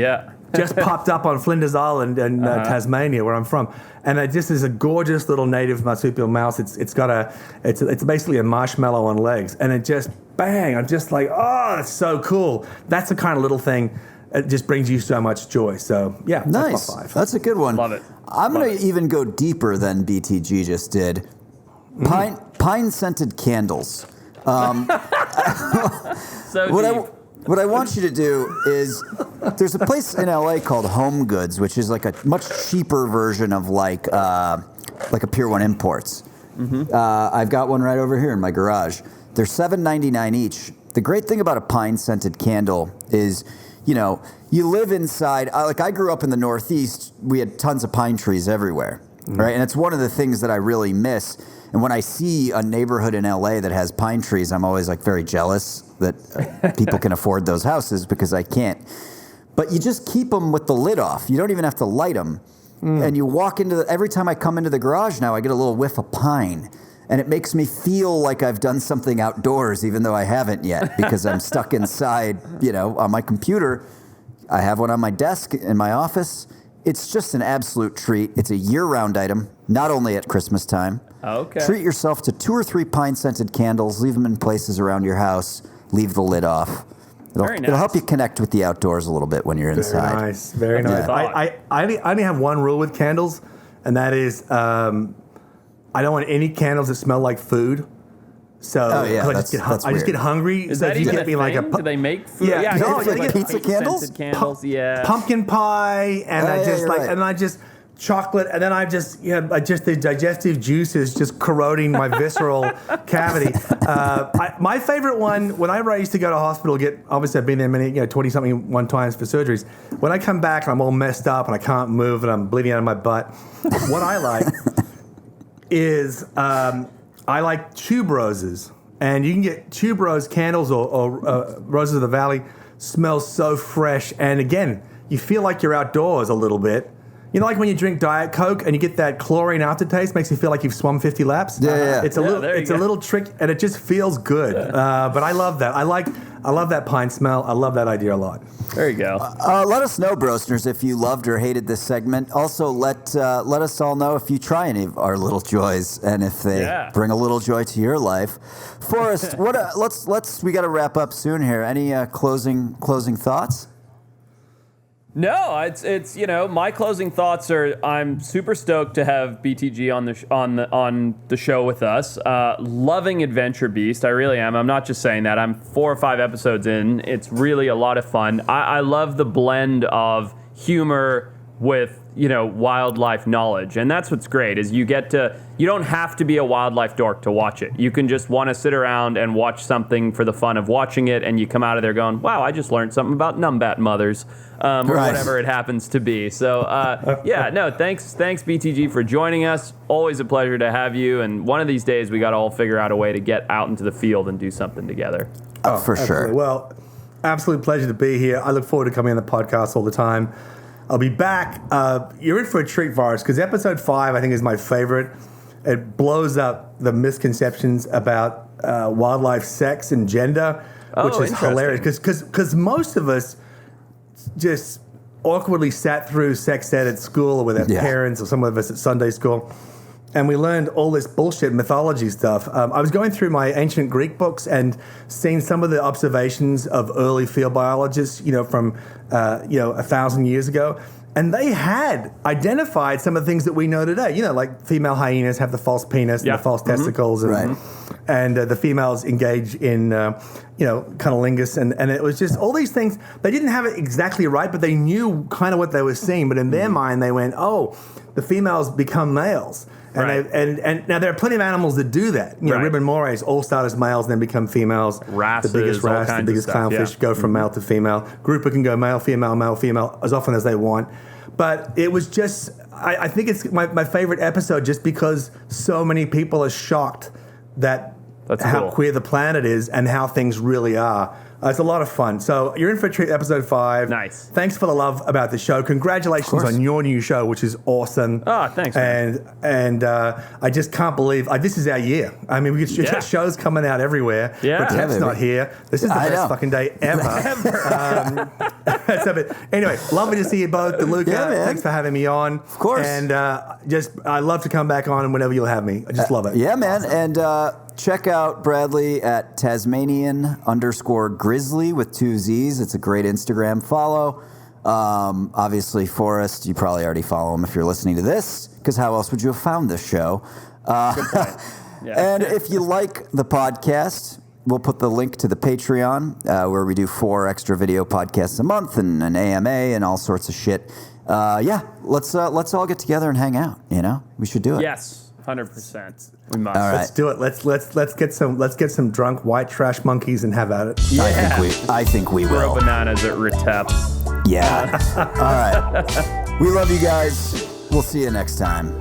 just popped up on Flinders Island in Tasmania, where I'm from, and it just is a gorgeous little native marsupial mouse. It's basically a marshmallow on legs, and it just bang. I'm just like, oh, it's so cool. That's the kind of little thing. It just brings you so much joy. So yeah, nice. That's my 5. That's a good one. Love it. I'm going to even go deeper than BTG just did. Pine scented candles. So deep. What I want you to do is, there's a place in LA called Home Goods, which is like a much cheaper version of like a Pier 1 Imports. Mm-hmm. I've got one right over here in my garage. They're $7.99 each. The great thing about a pine scented candle is, you live inside. I grew up in the Northeast. We had tons of pine trees everywhere, right? And it's one of the things that I really miss. And when I see a neighborhood in LA that has pine trees, I'm always like very jealous that people can afford those houses because I can't. But you just keep them with the lid off. You don't even have to light them. And you walk every time I come into the garage now, I get a little whiff of pine. And it makes me feel like I've done something outdoors, even though I haven't yet, because I'm stuck inside, on my computer. I have one on my desk in my office. It's just an absolute treat. It's a year-round item, not only at Christmas time. Okay. Treat yourself to 2 or 3 pine-scented candles. Leave them in places around your house. Leave the lid off. It'll help you connect with the outdoors a little bit when you're inside. Very nice. Yeah. I only have one rule with candles, and that is I don't want any candles that smell like food. So I just get hungry. Is so that if you even get a me like thing? Do they make food? Yeah, no, it's like pizza candles? Scented candles, pumpkin pie, and I just chocolate, and then the digestive juices just corroding my visceral cavity. My favorite one, whenever I used to go to hospital, obviously I've been there many, 20-something one times for surgeries. When I come back and I'm all messed up and I can't move and I'm bleeding out of my butt, what I like is I like tube roses. And you can get tube rose candles or roses of the valley. Smells so fresh. And again, you feel like you're outdoors a little bit. Like when you drink Diet Coke and you get that chlorine aftertaste, makes you feel like you've swum 50 laps. Yeah. It's a little trick, and it just feels good. But I love that. I love that pine smell. I love that idea a lot. There you go. Let us know, Brosners, if you loved or hated this segment. Also, let us all know if you try any of our little joys and if they bring a little joy to your life. Forrest, we got to wrap up soon here. Any closing thoughts? No, it's my closing thoughts are I'm super stoked to have BTG on the show with us. Loving Adventure Beast, I really am. I'm not just saying that. I'm 4 or 5 episodes in. It's really a lot of fun. I love the blend of humor with wildlife knowledge, and that's what's great is you don't have to be a wildlife dork to watch it. You can just want to sit around and watch something for the fun of watching it, and you come out of there going, wow, I just learned something about numbat mothers, or whatever it happens to be. So thanks BTG for joining us. Always a pleasure to have you, and one of these days we got to all figure out a way to get out into the field and do something together. Oh, for absolutely. sure. Well, absolute pleasure to be here. I look forward to coming on the podcast all the time. I'll be back. You're in for a treat, Forrest, because episode 5, I think, is my favorite. It blows up the misconceptions about wildlife sex and gender, which is hilarious. Because most of us just awkwardly sat through sex ed at school or with our parents, or some of us at Sunday school. and we learned all this bullshit mythology stuff. I was going through my ancient Greek books and seeing some of the observations of early field biologists, from 1,000 years ago. And they had identified some of the things that we know today. Like female hyenas have the false penis and the false testicles. And the females engage in, cunnilingus. And it was just all these things. They didn't have it exactly right, but they knew kind of what they were seeing. But in their mind, they went, oh, the females become males. And, and now there are plenty of animals that do that. Ribbon morays all start as males, then become females. Wrasses, the biggest wrasse, the biggest clownfish go from male to female. Grouper can go male, female, as often as they want. But it was just, I think it's my favorite episode just because so many people are shocked that how queer the planet is and how things really are. It's a lot of fun. So you're in for a treat, episode 5. Nice. Thanks for the love about the show. Congratulations on your new show, which is awesome. Oh, thanks, man. And I just can't believe this is our year. I mean, we get shows coming out everywhere. Yeah. But Tev's not here. This is the best fucking day ever. Anyway, lovely to see you both. DeLuca, thanks for having me on. Of course. And I'd love to come back on whenever you'll have me. I just love it. Yeah, man. Awesome. And check out Bradley at Tasmanian_Grizzly with 2 Z's. It's a great Instagram follow. Obviously, Forrest, you probably already follow him if you're listening to this, because how else would you have found this show? Good point. And if you like the podcast, we'll put the link to the Patreon, where we do 4 extra video podcasts a month and an AMA and all sorts of shit. Let's all get together and hang out. We should do it. Yes. 100%. We must. All right. Let's do it. Let's get some drunk white trash monkeys and have at it. Yeah. I think we will. Throw bananas at Retep. Yeah. All right. We love you guys. We'll see you next time.